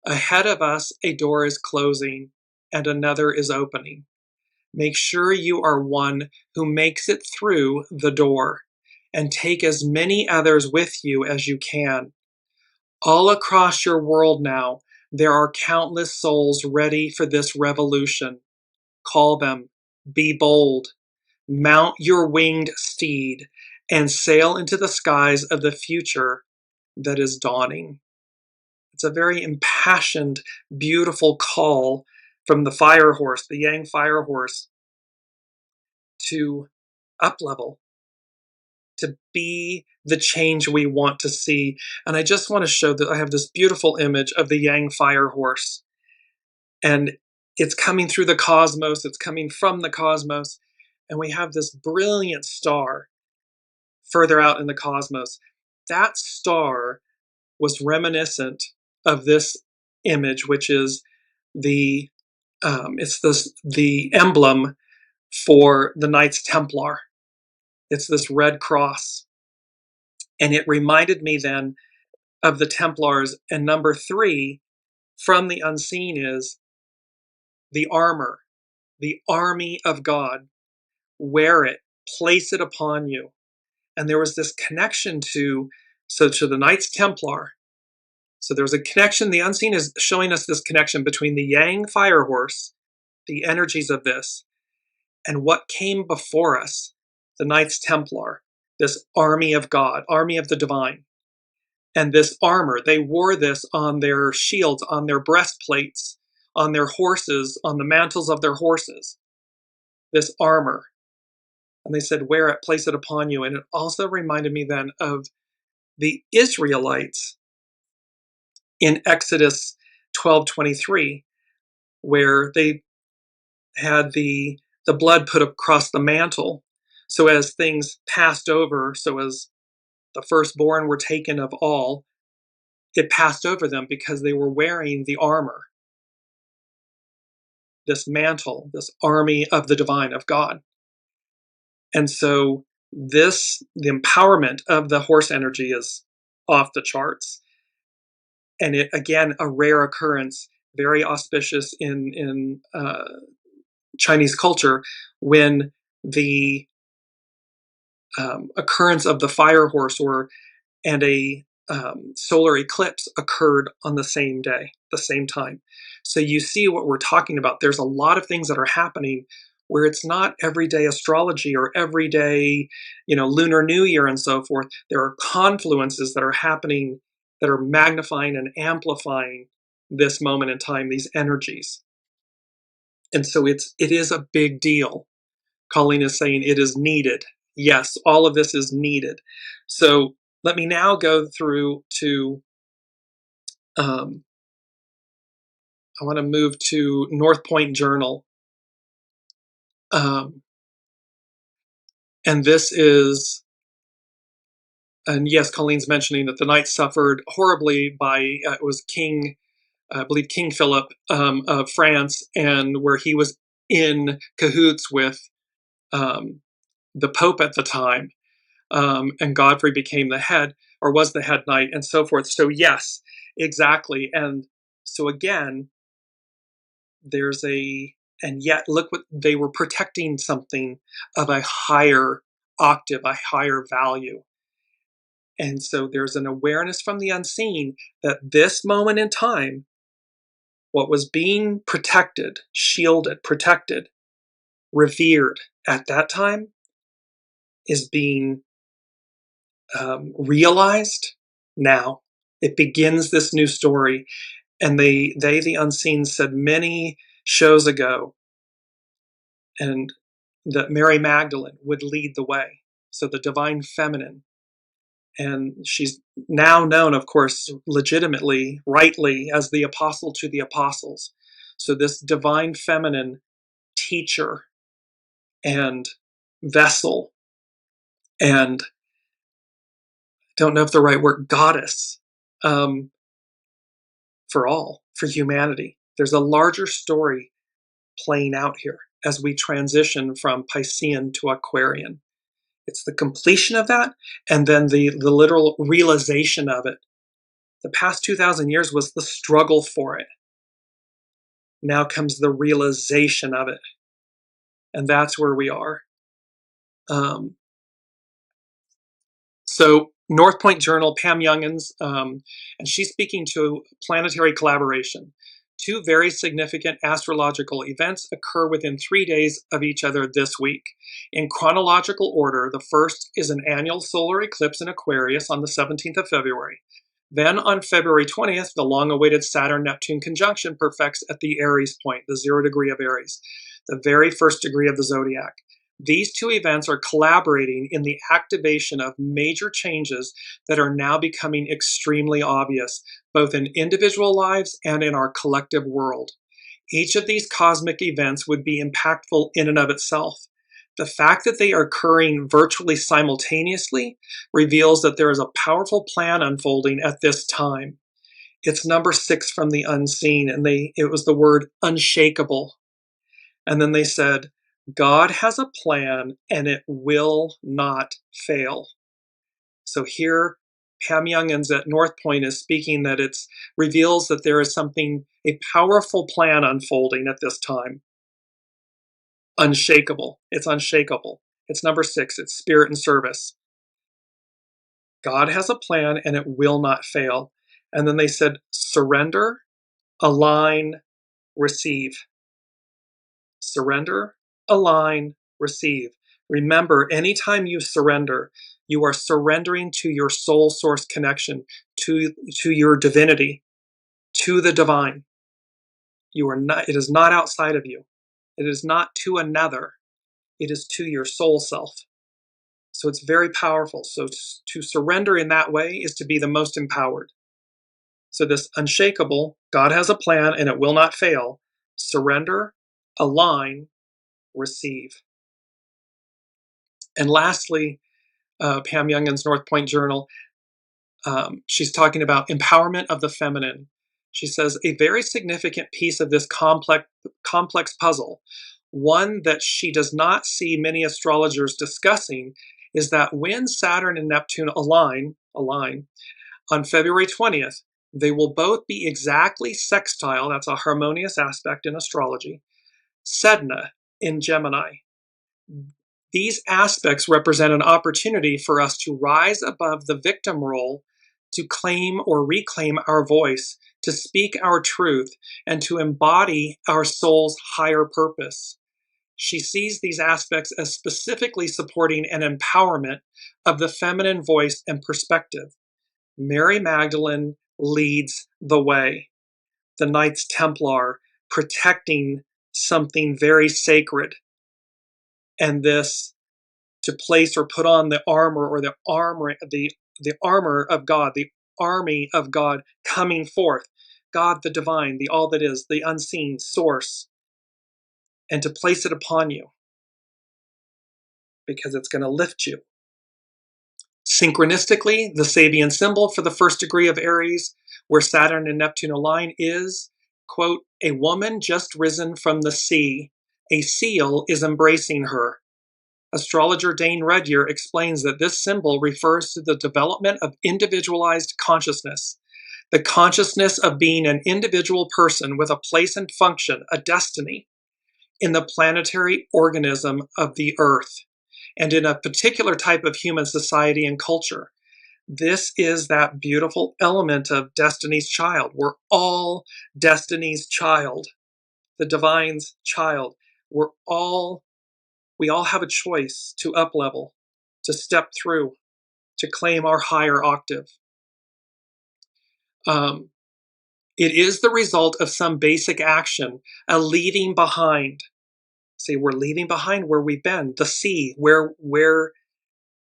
Ahead of us, a door is closing and another is opening. Make sure you are one who makes it through the door, and take as many others with you as you can. All across your world now, there are countless souls ready for this revolution. Call them, be bold, mount your winged steed, and sail into the skies of the future that is dawning. It's a very impassioned, beautiful call from the fire horse, the Yang fire horse, to up-level, to be the change we want to see. And I just want to show that I have this beautiful image of the Yang fire horse. And it's coming through the cosmos, it's coming from the cosmos, and we have this brilliant star further out in the cosmos. That star was reminiscent of this image, which is the emblem for the Knights Templar. It's this red cross. And it reminded me then of the Templars. And number 3 from the unseen is the armor, the army of God. Wear it, place it upon you. And there was this connection to the Knights Templar. So there was a connection. The unseen is showing us this connection between the Yang fire horse, the energies of this, and what came before us, the Knights Templar, this army of God, army of the divine. And this armor, they wore this on their shields, on their breastplates, on their horses, on the mantles of their horses. This armor. And they said, wear it, place it upon you. And it also reminded me then of the Israelites in Exodus 12:23, where they had the blood put across the mantle. So as things passed over, so as the firstborn were taken of all, it passed over them because they were wearing the armor, this mantle, this army of the divine, of God. And so the empowerment of the horse energy is off the charts. And it, again, a rare occurrence. very auspicious in Chinese culture, when the occurrence of the fire horse and a solar eclipse occurred on the same day, the same time. So you see what we're talking about. There's a lot of things that are happening where it's not everyday astrology or everyday, Lunar New Year and so forth. There are confluences that are happening that are magnifying and amplifying this moment in time, these energies. And so it is a big deal. Colleen is saying it is needed. Yes, all of this is needed. So let me now go through to, I want to move to North Point Journal. And this is, and yes, Colleen's mentioning that the Knights suffered horribly by, it was I believe King Philip of France, and where he was in cahoots with the Pope at the time. And Godfrey became the head, or was the head knight, and so forth. So yes, exactly. And so again, and yet look what they were protecting, something of a higher octave, a higher value. And so there's an awareness from the unseen that this moment in time, what was being protected, shielded, protected, revered at that time, is being realized now. It begins this new story. And the unseen, said many shows ago, and that Mary Magdalene would lead the way. So the divine feminine. And she's now known, of course, legitimately, rightly, as the apostle to the apostles. So this divine feminine teacher and vessel, and don't know if the right word, goddess, for humanity. There's a larger story playing out here as we transition from Piscean to Aquarian. It's the completion of that, and then the literal realization of it. The past 2,000 years was the struggle for it. Now comes the realization of it. And that's where we are. So North Point Journal, Pam Youngins, and she's speaking to Planetary collaboration. Two very significant astrological events occur within 3 days of each other this week. In chronological order, the first is an annual solar eclipse in Aquarius on the 17th of February. Then on February 20th, the long-awaited Saturn-Neptune conjunction perfects at the Aries point, the 0 degree of Aries, the very first degree of the zodiac. These two events are collaborating in the activation of major changes that are now becoming extremely obvious, both in individual lives and in our collective world. Each of these cosmic events would be impactful in and of itself. The fact that they are occurring virtually simultaneously reveals that there is a powerful plan unfolding at this time. It's number 6 from the unseen, and it was the word unshakable. And then they said, God has a plan and it will not fail. So here, Pam Youngins at North Point is speaking that it reveals that there is a powerful plan unfolding at this time. Unshakable. It's unshakable. It's number 6. It's spirit and service. God has a plan and it will not fail. And then they said, surrender, align, receive. Surrender, align, receive. Remember, anytime you surrender, you are surrendering to your soul source connection, to your divinity, to the divine. It is not outside of you. It is not to another. It is to your soul self. So it's very powerful. So to surrender in that way is to be the most empowered. So this unshakable, God has a plan and it will not fail. Surrender, align, receive. And lastly, Pam Youngins, North Point Journal, she's talking about empowerment of the feminine. She says, a very significant piece of this complex puzzle, one that she does not see many astrologers discussing, is that when Saturn and Neptune align on February 20th, They will both be exactly sextile, that's a harmonious aspect in astrology, Sedna in Gemini. These aspects represent an opportunity for us to rise above the victim role, to claim or reclaim our voice, to speak our truth, and to embody our soul's higher purpose. She sees these aspects as specifically supporting an empowerment of the feminine voice and perspective. Mary Magdalene leads the way. The Knights Templar protecting something very sacred. And this to place or put on the armor or the armor of God, the army of God coming forth. God the divine, the all that is, the unseen source. And to place it upon you. Because it's going to lift you. Synchronistically, the Sabian symbol for the first degree of Aries, where Saturn and Neptune align, is, quote, a woman just risen from the sea. A seal is embracing her. Astrologer Dane Redyer explains that this symbol refers to the development of individualized consciousness, the consciousness of being an individual person with a place and function, a destiny, in the planetary organism of the Earth, and in a particular type of human society and culture. This is that beautiful element of Destiny's Child. We're all Destiny's child, the divine's child. We all have a choice to up-level, to step through, to claim our higher octave. It is the result of some basic action, a leaving behind. See, we're leaving behind where we've been, the sea, where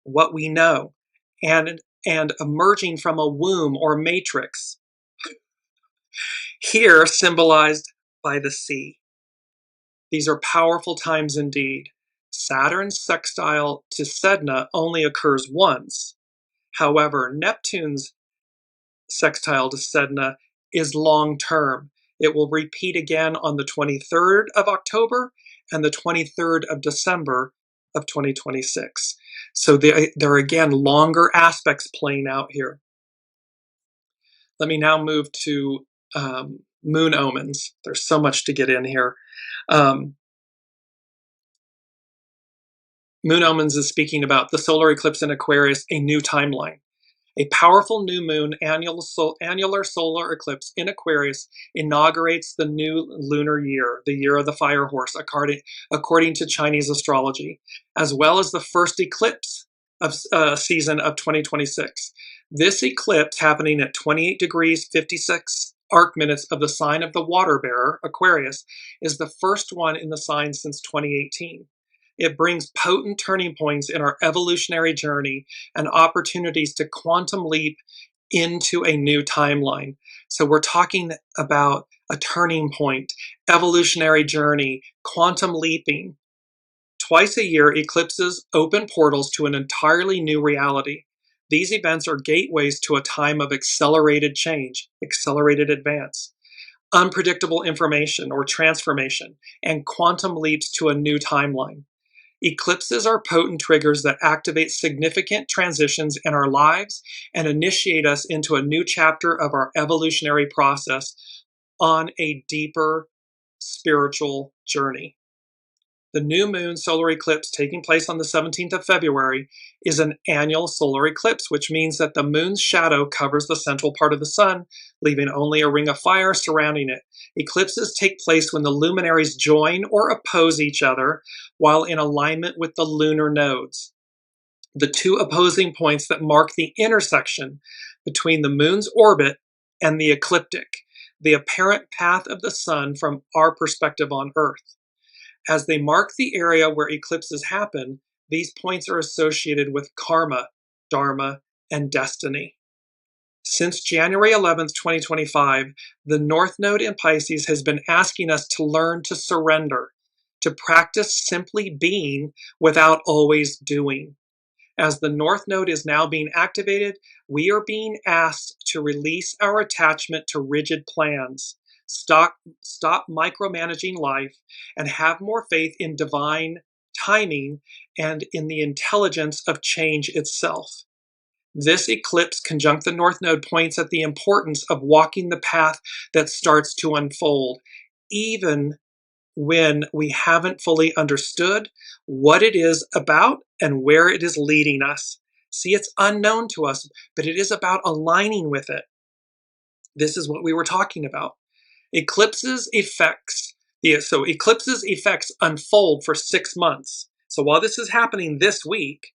what we know, and emerging from a womb or matrix. Here symbolized by the sea. These are powerful times indeed. Saturn's sextile to Sedna only occurs once. However, Neptune's sextile to Sedna is long-term. It will repeat again on the 23rd of October and the 23rd of December of 2026. So there are again longer aspects playing out here. Let me now move to moon omens. There's so much to get in here. Moon omens is speaking about the solar eclipse in Aquarius, a new timeline. A powerful new moon annular solar eclipse in Aquarius inaugurates the new lunar year, the year of the fire horse, according to Chinese astrology, as well as the first eclipse of season of 2026. This eclipse, happening at 28 degrees 56 arc minutes of the sign of the water bearer, Aquarius, is the first one in the sign since 2018. It brings potent turning points in our evolutionary journey and opportunities to quantum leap into a new timeline. So we're talking about a turning point, evolutionary journey, quantum leaping. Twice a year, eclipses open portals to an entirely new reality. These events are gateways to a time of accelerated change, accelerated advance, unpredictable information or transformation, and quantum leaps to a new timeline. Eclipses are potent triggers that activate significant transitions in our lives and initiate us into a new chapter of our evolutionary process on a deeper spiritual journey. The new moon solar eclipse taking place on the 17th of February is an annual solar eclipse, which means that the moon's shadow covers the central part of the sun, leaving only a ring of fire surrounding it. Eclipses take place when the luminaries join or oppose each other while in alignment with the lunar nodes, the two opposing points that mark the intersection between the moon's orbit and the ecliptic, the apparent path of the sun from our perspective on Earth. As they mark the area where eclipses happen, these points are associated with karma, dharma, and destiny. Since January 11th, 2025, the North Node in Pisces has been asking us to learn to surrender, to practice simply being without always doing. As the North Node is now being activated, we are being asked to release our attachment to rigid plans, stop micromanaging life, and have more faith in divine timing and in the intelligence of change itself. This eclipse conjunct the North Node points at the importance of walking the path that starts to unfold, even when we haven't fully understood what it is about and where it is leading us. See, it's unknown to us, but it is about aligning with it. This is what we were talking about. Eclipses effects unfold for 6 months. So while this is happening this week,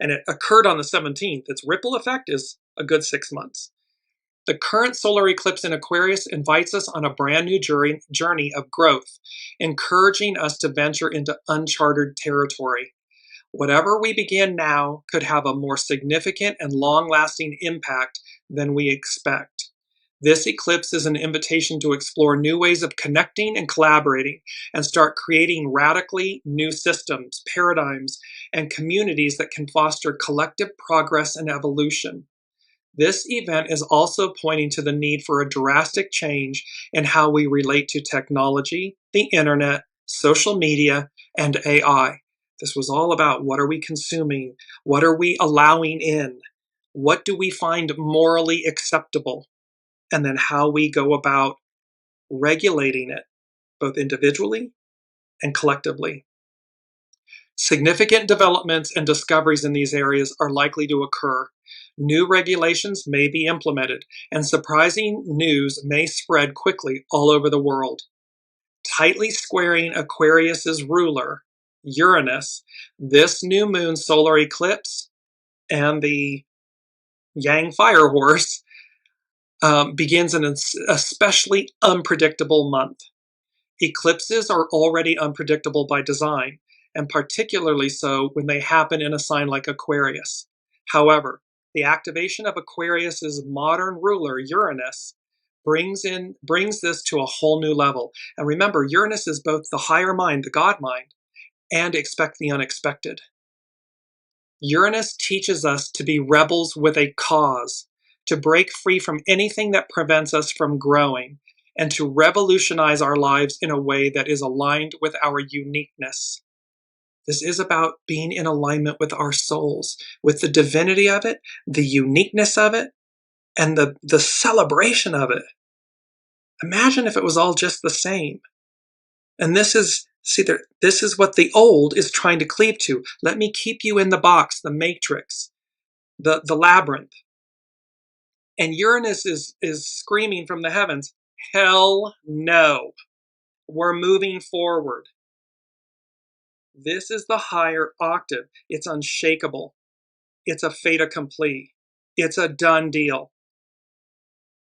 and it occurred on the 17th, its ripple effect is a good 6 months. The current solar eclipse in Aquarius invites us on a brand new journey of growth, encouraging us to venture into uncharted territory. Whatever we begin now could have a more significant and long-lasting impact than we expect. This eclipse is an invitation to explore new ways of connecting and collaborating and start creating radically new systems, paradigms, and communities that can foster collective progress and evolution. This event is also pointing to the need for a drastic change in how we relate to technology, the internet, social media, and AI. This was all about what are we consuming? What are we allowing in? What do we find morally acceptable? And then how we go about regulating it, both individually and collectively. Significant developments and discoveries in these areas are likely to occur. New regulations may be implemented, and surprising news may spread quickly all over the world. Tightly squaring Aquarius's ruler, Uranus, this new moon solar eclipse and the Yang fire horse begins an especially unpredictable month. Eclipses are already unpredictable by design, and particularly so when they happen in a sign like Aquarius. However, the activation of Aquarius's modern ruler, Uranus, brings this to a whole new level. And remember, Uranus is both the higher mind, the God mind, and expect the unexpected. Uranus teaches us to be rebels with a cause, to break free from anything that prevents us from growing, and to revolutionize our lives in a way that is aligned with our uniqueness. This is about being in alignment with our souls, with the divinity of it, the uniqueness of it, and the celebration of it. Imagine if it was all just the same. And this is what the old is trying to cleave to. Let me keep you in the box, the matrix, the labyrinth. And Uranus is screaming from the heavens, hell no. We're moving forward. This is the higher octave. It's unshakable. It's a fait accompli. It's a done deal.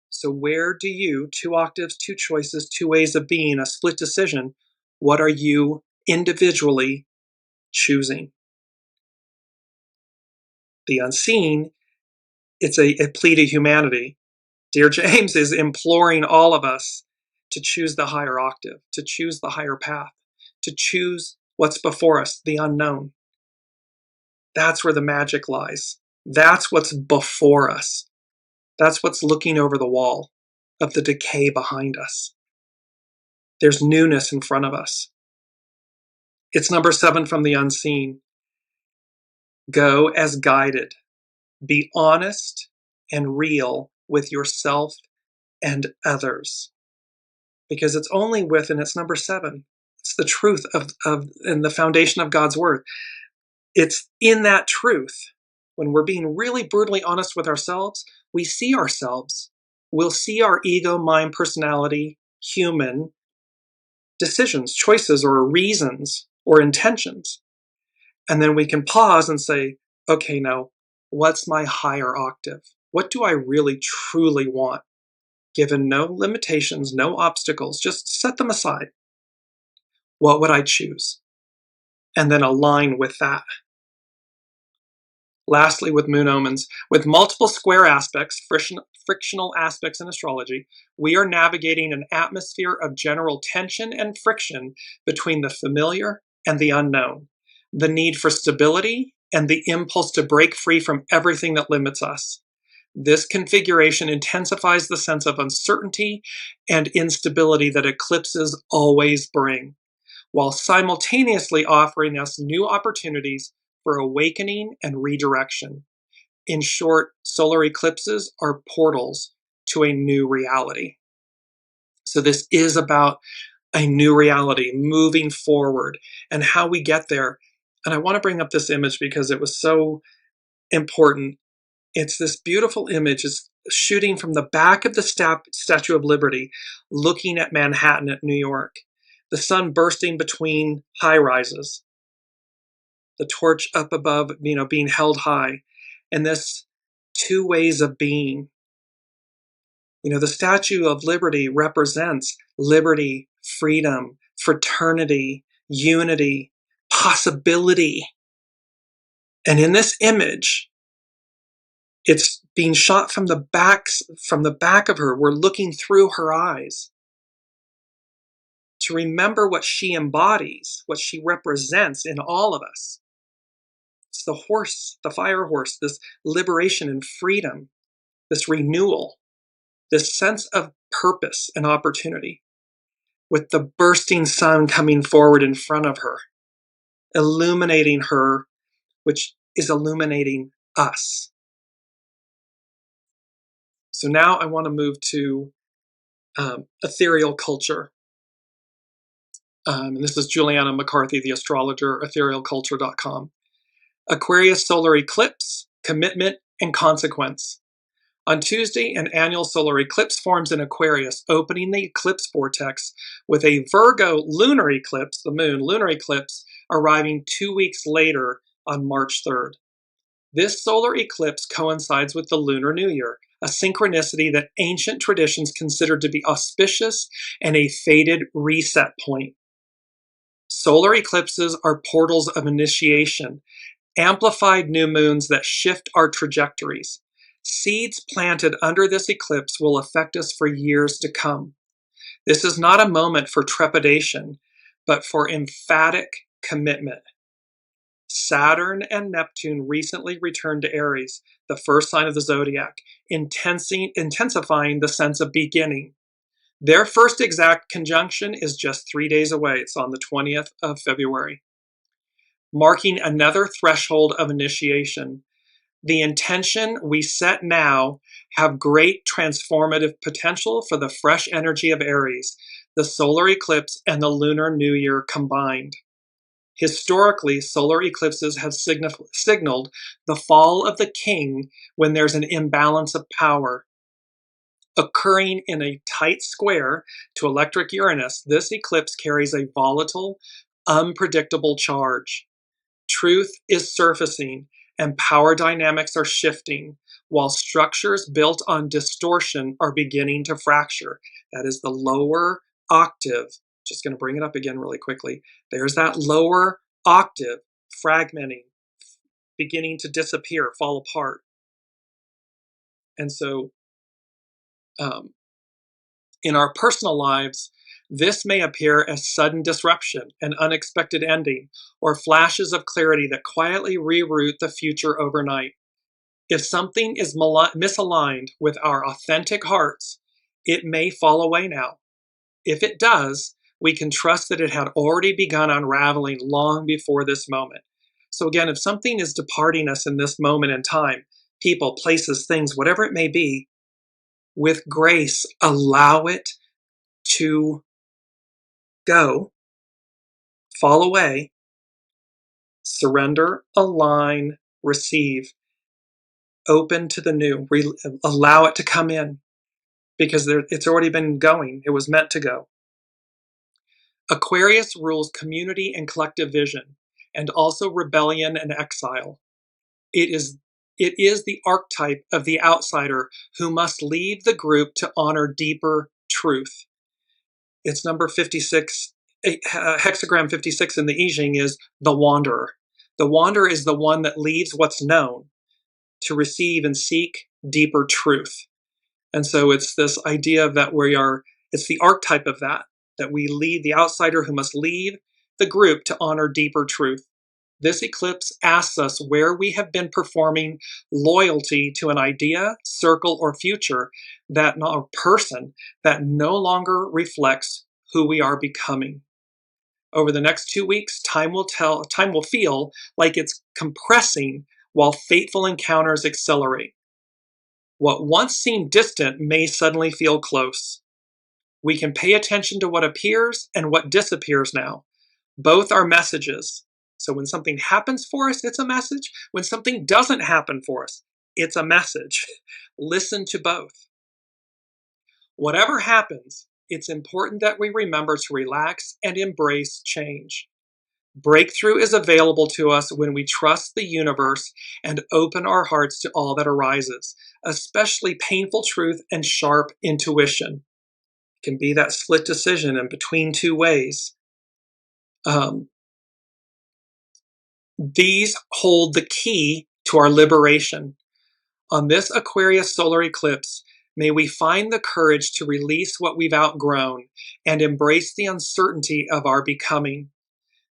So where do you, 2 octaves, 2 choices, 2 ways of being, a split decision, what are you individually choosing? The unseen, it's a plea to humanity. DearJames is imploring all of us to choose the higher octave, to choose the higher path, to choose what's before us, the unknown. That's where the magic lies. That's what's before us. That's what's looking over the wall of the decay behind us. There's newness in front of us. It's number 7 from the unseen. Go as guided. Be honest and real with yourself and others. Because it's only with, and it's number 7. It's the truth of and the foundation of God's word. It's in that truth, when we're being really brutally honest with ourselves, we see ourselves. We'll see our ego, mind, personality, human decisions, choices, or reasons, or intentions. And then we can pause and say, okay, now, what's my higher octave? What do I really, truly want? Given no limitations, no obstacles, just set them aside. What would I choose? And then align with that. Lastly, with moon omens, with multiple square aspects, frictional aspects in astrology, we are navigating an atmosphere of general tension and friction between the familiar and the unknown, the need for stability and the impulse to break free from everything that limits us. This configuration intensifies the sense of uncertainty and instability that eclipses always bring, while simultaneously offering us new opportunities for awakening and redirection. In short, solar eclipses are portals to a new reality. So this is about a new reality moving forward and how we get there. And I want to bring up this image because it was so important. It's this beautiful image. It's shooting from the back of the Statue of Liberty, looking at Manhattan at New York. The sun bursting between high rises. The torch up above, being held high. And this two ways of being. The Statue of Liberty represents liberty, freedom, fraternity, unity, possibility. And in this image, it's being shot from the back of her. We're looking through her eyes to remember what she embodies, what she represents in all of us. It's the horse, the fire horse, this liberation and freedom, this renewal, this sense of purpose and opportunity, with the bursting sun coming forward in front of her, illuminating her, which is illuminating us. So now I want to move to ethereal culture. And this is Juliana McCarthy, the astrologer, etherealculture.com. Aquarius solar eclipse, commitment and consequence. On Tuesday, an annual solar eclipse forms in Aquarius, opening the eclipse vortex with a Virgo lunar eclipse, the moon lunar eclipse, arriving 2 weeks later on March 3rd. This solar eclipse coincides with the Lunar New Year, a synchronicity that ancient traditions considered to be auspicious and a fated reset point. Solar eclipses are portals of initiation, amplified new moons that shift our trajectories. Seeds planted under this eclipse will affect us for years to come. This is not a moment for trepidation, but for emphatic commitment. Saturn and Neptune recently returned to Aries, the first sign of the zodiac, intensifying the sense of beginning. Their first exact conjunction is just 3 days away. It's on the 20th of February, marking another threshold of initiation. The intention we set now have great transformative potential for the fresh energy of Aries, the solar eclipse, and the Lunar New Year combined. Historically, solar eclipses have signaled the fall of the king when there's an imbalance of power. Occurring in a tight square to electric Uranus, this eclipse carries a volatile, unpredictable charge. Truth is surfacing and power dynamics are shifting, while structures built on distortion are beginning to fracture. That is the lower octave. Just going to bring it up again really quickly. There's that lower octave fragmenting, beginning to disappear, fall apart. And so in our personal lives, this may appear as sudden disruption, an unexpected ending, or flashes of clarity that quietly reroute the future overnight. If something is misaligned with our authentic hearts, it may fall away now. If it does, we can trust that it had already begun unraveling long before this moment. So again, if something is departing us in this moment in time, people, places, things, whatever it may be, with grace, allow it to go, fall away, surrender, align, receive, open to the new, allow it to come in, because it's already been going. It was meant to go. Aquarius rules community and collective vision, and also rebellion and exile. It is the archetype of the outsider who must leave the group to honor deeper truth. It's number 56, hexagram 56 in the I Ching is the wanderer. The wanderer is the one that leaves what's known to receive and seek deeper truth. And so it's this idea that it's the archetype of that we lead, the outsider who must leave the group to honor deeper truth. This eclipse asks us where we have been performing loyalty to an idea, circle, or future, or person that no longer reflects who we are becoming. Over the next 2 weeks, time will feel like it's compressing while fateful encounters accelerate. What once seemed distant may suddenly feel close. We can pay attention to what appears and what disappears now. Both are messages. So when something happens for us, it's a message. When something doesn't happen for us, it's a message. Listen to both. Whatever happens, it's important that we remember to relax and embrace change. Breakthrough is available to us when we trust the universe and open our hearts to all that arises, especially painful truth and sharp intuition. It can be that split decision in between two ways. These hold the key to our liberation. On this Aquarius solar eclipse, may we find the courage to release what we've outgrown and embrace the uncertainty of our becoming.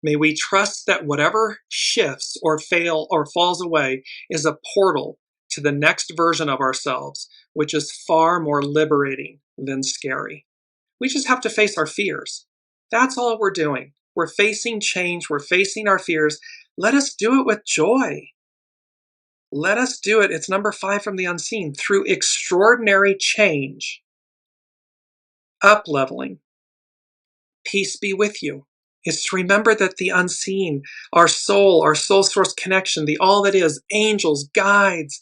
May we trust that whatever shifts or falls away is a portal to the next version of ourselves, which is far more liberating than scary. We just have to face our fears. That's all we're doing. We're facing change. We're facing our fears. Let us do it with joy. Let us do it. It's number 5 from the unseen. Through extraordinary change. Up-leveling. Peace be with you. It's to remember that the unseen, our soul source connection, the all that is, angels, guides,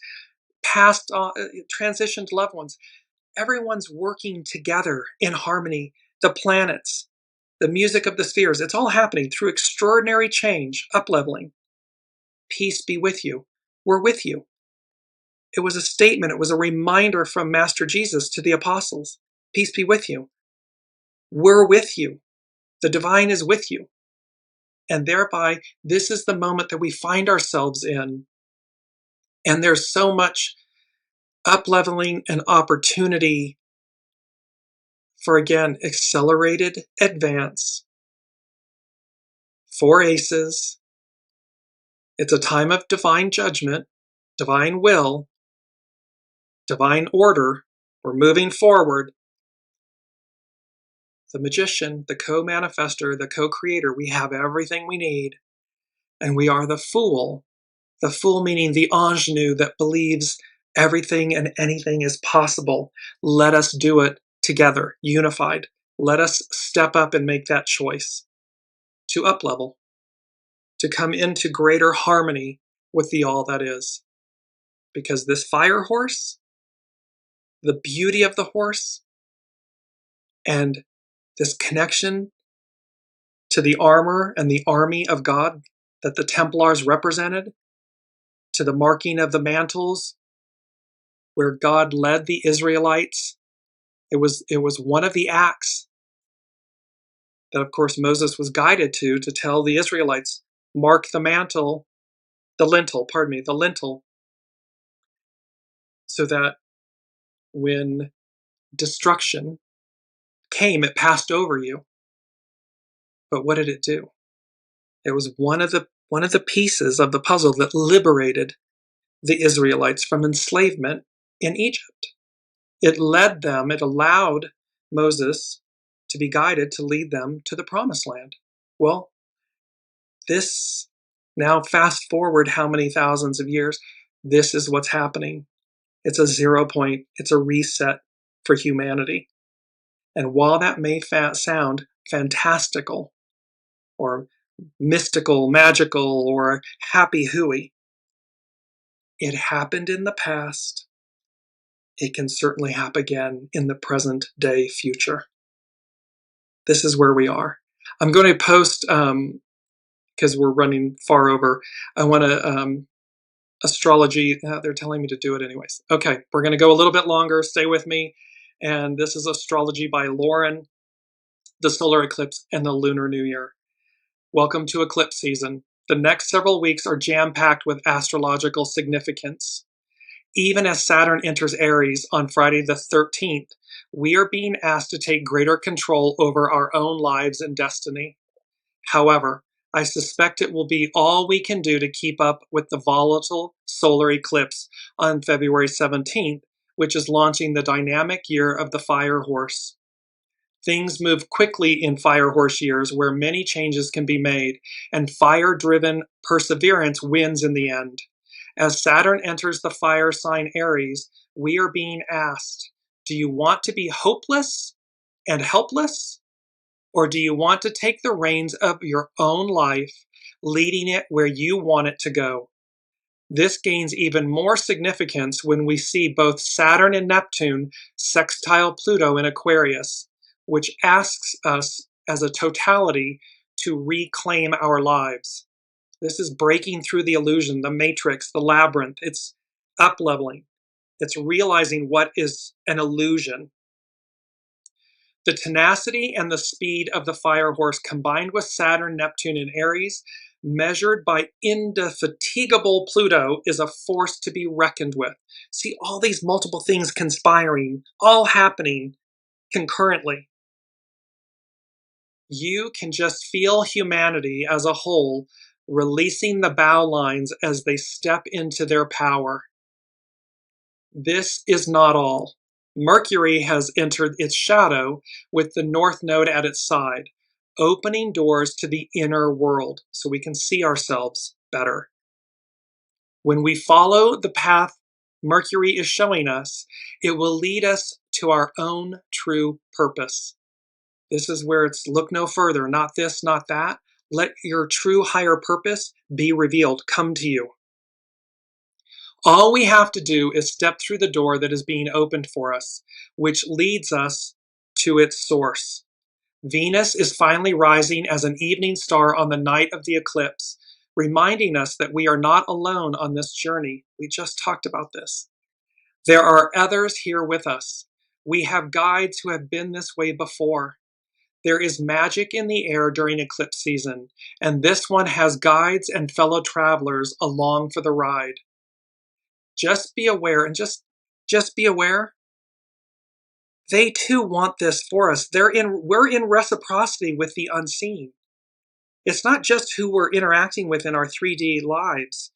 past transitioned loved ones, everyone's working together in harmony. The planets, the music of the spheres, it's all happening through extraordinary change, up-leveling. Peace be with you. We're with you. It was a statement. It was a reminder from Master Jesus to the apostles. Peace be with you. We're with you. The divine is with you. And thereby, this is the moment that we find ourselves in. And there's so much up-leveling and opportunity for, again, accelerated advance. 4 aces. It's a time of divine judgment, divine will, divine order. We're moving forward. The magician, the co-manifester, the co-creator, we have everything we need. And we are the fool meaning the ingenue that believes everything and anything is possible. Let us do it together, unified. Let us step up and make that choice to up-level, to come into greater harmony with the all that is. Because this fire horse, the beauty of the horse, and this connection to the armor and the army of God that the Templars represented, to the marking of the mantles where God led the Israelites. It was one of the acts that, of course, Moses was guided to tell the Israelites, mark the lintel, so that when destruction came, it passed over you. But what did it do? It was one of the pieces of the puzzle that liberated the Israelites from enslavement in Egypt. It allowed Moses to be guided to lead them to the promised land. Well, this, now fast forward how many thousands of years, this is what's happening. It's a 0 point, it's a reset for humanity. And while that may sound fantastical, or mystical, magical, or happy hooey, it happened in the past. It can certainly happen again in the present day future. This is where we are. I'm going to post, because we're running far over, I want to, astrology, they're telling me to do it anyways. Okay, we're going to go a little bit longer. Stay with me. And this is Astrology by Lauren, the solar eclipse and the lunar new year. Welcome to eclipse season. The next several weeks are jam-packed with astrological significance. Even as Saturn enters Aries on Friday the 13th, we are being asked to take greater control over our own lives and destiny. However, I suspect it will be all we can do to keep up with the volatile solar eclipse on February 17th, which is launching the dynamic year of the Fire Horse. Things move quickly in Fire Horse years where many changes can be made, and fire-driven perseverance wins in the end. As Saturn enters the fire sign Aries, we are being asked, do you want to be hopeless and helpless? Or do you want to take the reins of your own life, leading it where you want it to go? This gains even more significance when we see both Saturn and Neptune sextile Pluto in Aquarius, which asks us as a totality to reclaim our lives. This is breaking through the illusion, the matrix, the labyrinth. It's up-leveling. It's realizing what is an illusion. The tenacity and the speed of the fire horse combined with Saturn, Neptune, and Aries, measured by indefatigable Pluto, is a force to be reckoned with. See all these multiple things conspiring, all happening concurrently. You can just feel humanity as a whole releasing the bow lines as they step into their power. This is not all. Mercury has entered its shadow with the North Node at its side, opening doors to the inner world so we can see ourselves better. When we follow the path Mercury is showing us, it will lead us to our own true purpose. This is where it's look no further, not this, not that. Let your true higher purpose be revealed, come to you. All we have to do is step through the door that is being opened for us, which leads us to its source. Venus is finally rising as an evening star on the night of the eclipse, reminding us that we are not alone on this journey. We just talked about this. There are others here with us. We have guides who have been this way before. There is magic in the air during eclipse season, and this one has guides and fellow travelers along for the ride. Just be aware, and just be aware, they too want this for us. We're in reciprocity with the unseen. It's not just who we're interacting with in our 3D lives,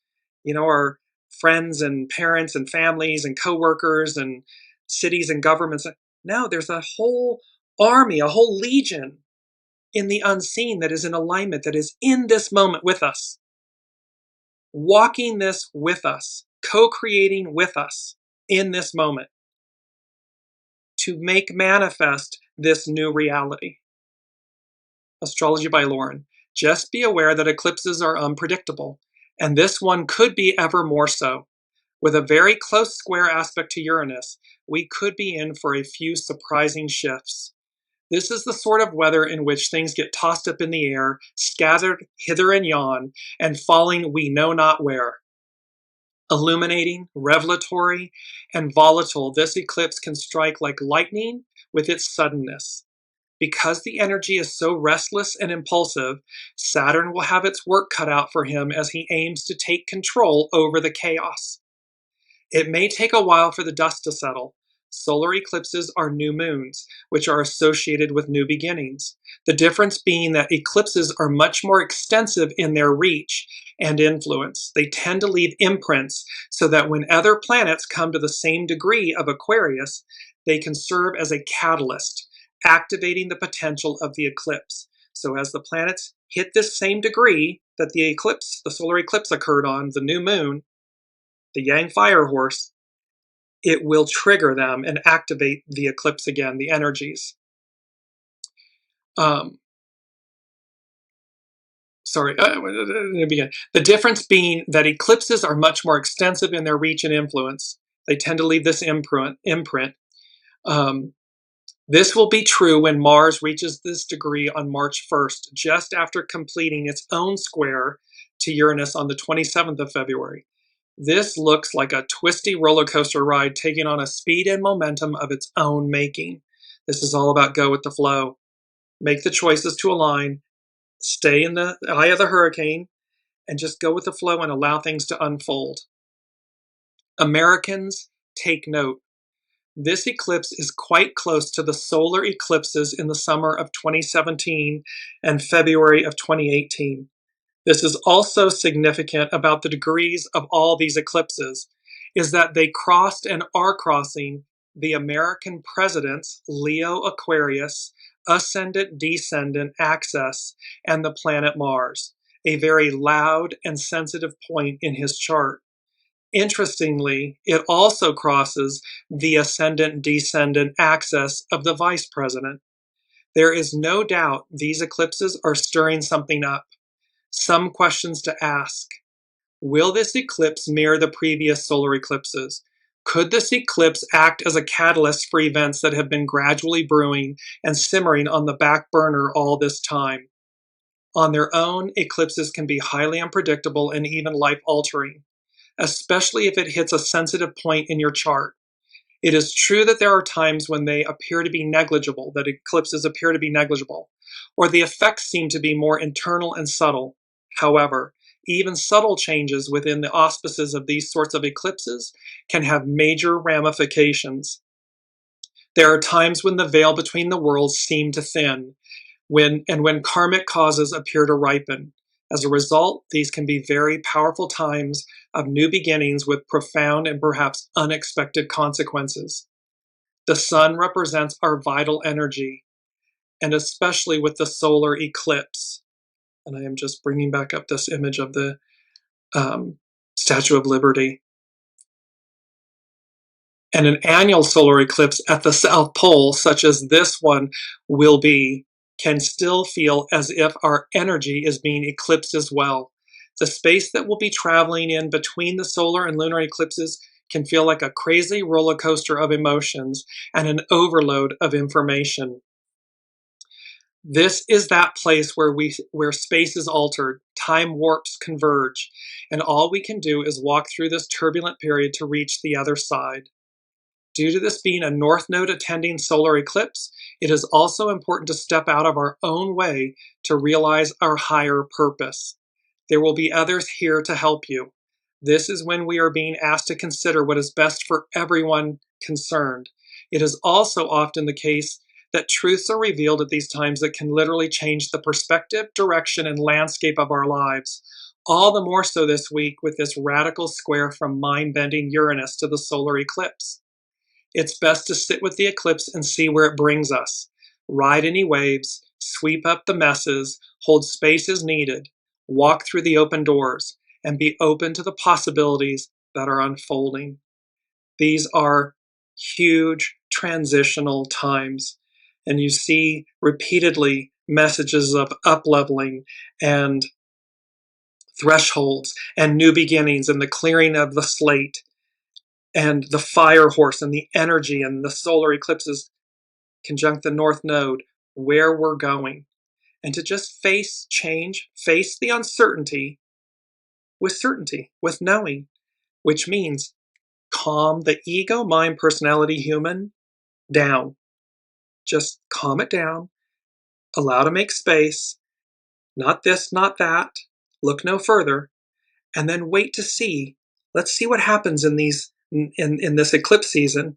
our friends and parents and families and coworkers and cities and governments. No, there's a whole army, a whole legion in the unseen that is in alignment, that is in this moment with us, walking this with us, co-creating with us in this moment to make manifest this new reality. Astrology by Lauren. Just be aware that eclipses are unpredictable, and this one could be ever more so. With a very close square aspect to Uranus, we could be in for a few surprising shifts. This is the sort of weather in which things get tossed up in the air, scattered hither and yon, and falling we know not where. Illuminating, revelatory, and volatile, this eclipse can strike like lightning with its suddenness. Because the energy is so restless and impulsive, Saturn will have its work cut out for him as he aims to take control over the chaos. It may take a while for the dust to settle. Solar eclipses are new moons, which are associated with new beginnings. The difference being that eclipses are much more extensive in their reach and influence. They tend to leave imprints so that when other planets come to the same degree of Aquarius, they can serve as a catalyst, activating the potential of the eclipse. So as the planets hit this same degree that the solar eclipse occurred on, the new moon, the Yang fire horse, it will trigger them and activate the eclipse again, the energies. Let me begin. The difference being that eclipses are much more extensive in their reach and influence. They tend to leave this imprint. This will be true when Mars reaches this degree on March 1st, just after completing its own square to Uranus on the 27th of February. This looks like a twisty roller coaster ride taking on a speed and momentum of its own making. This is all about go with the flow. Make the choices to align, stay in the eye of the hurricane, and just go with the flow and allow things to unfold. Americans, take note. This eclipse is quite close to the solar eclipses in the summer of 2017 and February of 2018. This is also significant about the degrees of all these eclipses, is that they crossed and are crossing the American president's Leo Aquarius, ascendant, descendant axis, and the planet Mars, a very loud and sensitive point in his chart. Interestingly, it also crosses the ascendant-descendant axis of the vice president. There is no doubt these eclipses are stirring something up. Some questions to ask. Will this eclipse mirror the previous solar eclipses? Could this eclipse act as a catalyst for events that have been gradually brewing and simmering on the back burner all this time? On their own, eclipses can be highly unpredictable and even life-altering, especially if it hits a sensitive point in your chart. It is true that there are times when they appear to be negligible, that eclipses appear to be negligible, or the effects seem to be more internal and subtle. However, even subtle changes within the auspices of these sorts of eclipses can have major ramifications. There are times when the veil between the worlds seem to thin, when karmic causes appear to ripen. As a result, these can be very powerful times of new beginnings with profound and perhaps unexpected consequences. The sun represents our vital energy, and especially with the solar eclipse. And I am just bringing back up this image of the Statue of Liberty. And an annual solar eclipse at the South Pole, such as this one will be, can still feel as if our energy is being eclipsed as well. The space that we'll be traveling in between the solar and lunar eclipses can feel like a crazy roller coaster of emotions and an overload of information. This is that place where space is altered, time warps converge, and all we can do is walk through this turbulent period to reach the other side. Due to this being a North Node attending solar eclipse, it is also important to step out of our own way to realize our higher purpose. There will be others here to help you. This is when we are being asked to consider what is best for everyone concerned. It is also often the case that truths are revealed at these times that can literally change the perspective, direction, and landscape of our lives. All the more so this week with this radical square from mind-bending Uranus to the solar eclipse. It's best to sit with the eclipse and see where it brings us. Ride any waves, sweep up the messes, hold space as needed, walk through the open doors, and be open to the possibilities that are unfolding. These are huge transitional times, and you see repeatedly messages of up-leveling and thresholds and new beginnings and the clearing of the slate and the fire horse and the energy and the solar eclipses conjunct the North Node, where we're going. And to just face change, face the uncertainty with certainty, with knowing, which means calm the ego, mind, personality, human down. Just calm it down, allow to make space, not this, not that, look no further, and then wait to see. Let's see what happens in this eclipse season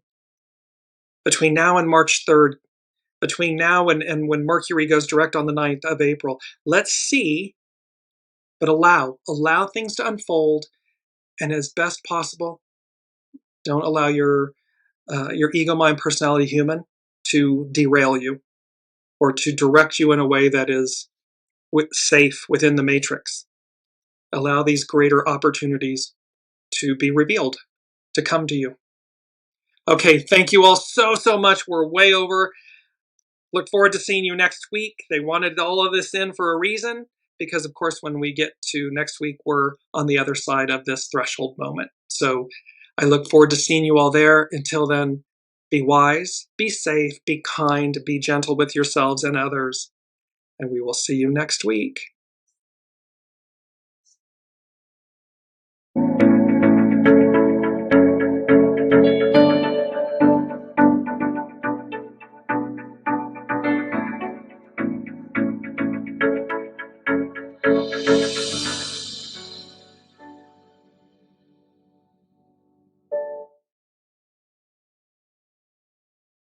between now and March 3rd, between now and when Mercury goes direct on the 9th of April. Let's see, but allow things to unfold, and as best possible, don't allow your ego, mind, personality, human to derail you or to direct you in a way that is safe within the matrix. Allow these greater opportunities to be revealed, to come to you. Okay, thank you all so much. We're way over. Look forward to seeing you next week. They wanted all of this in for a reason, because of course when we get to next week, we're on the other side of this threshold moment. So I look forward to seeing you all there. Until then, be wise, be safe, be kind, be gentle with yourselves and others, and we will see you next week.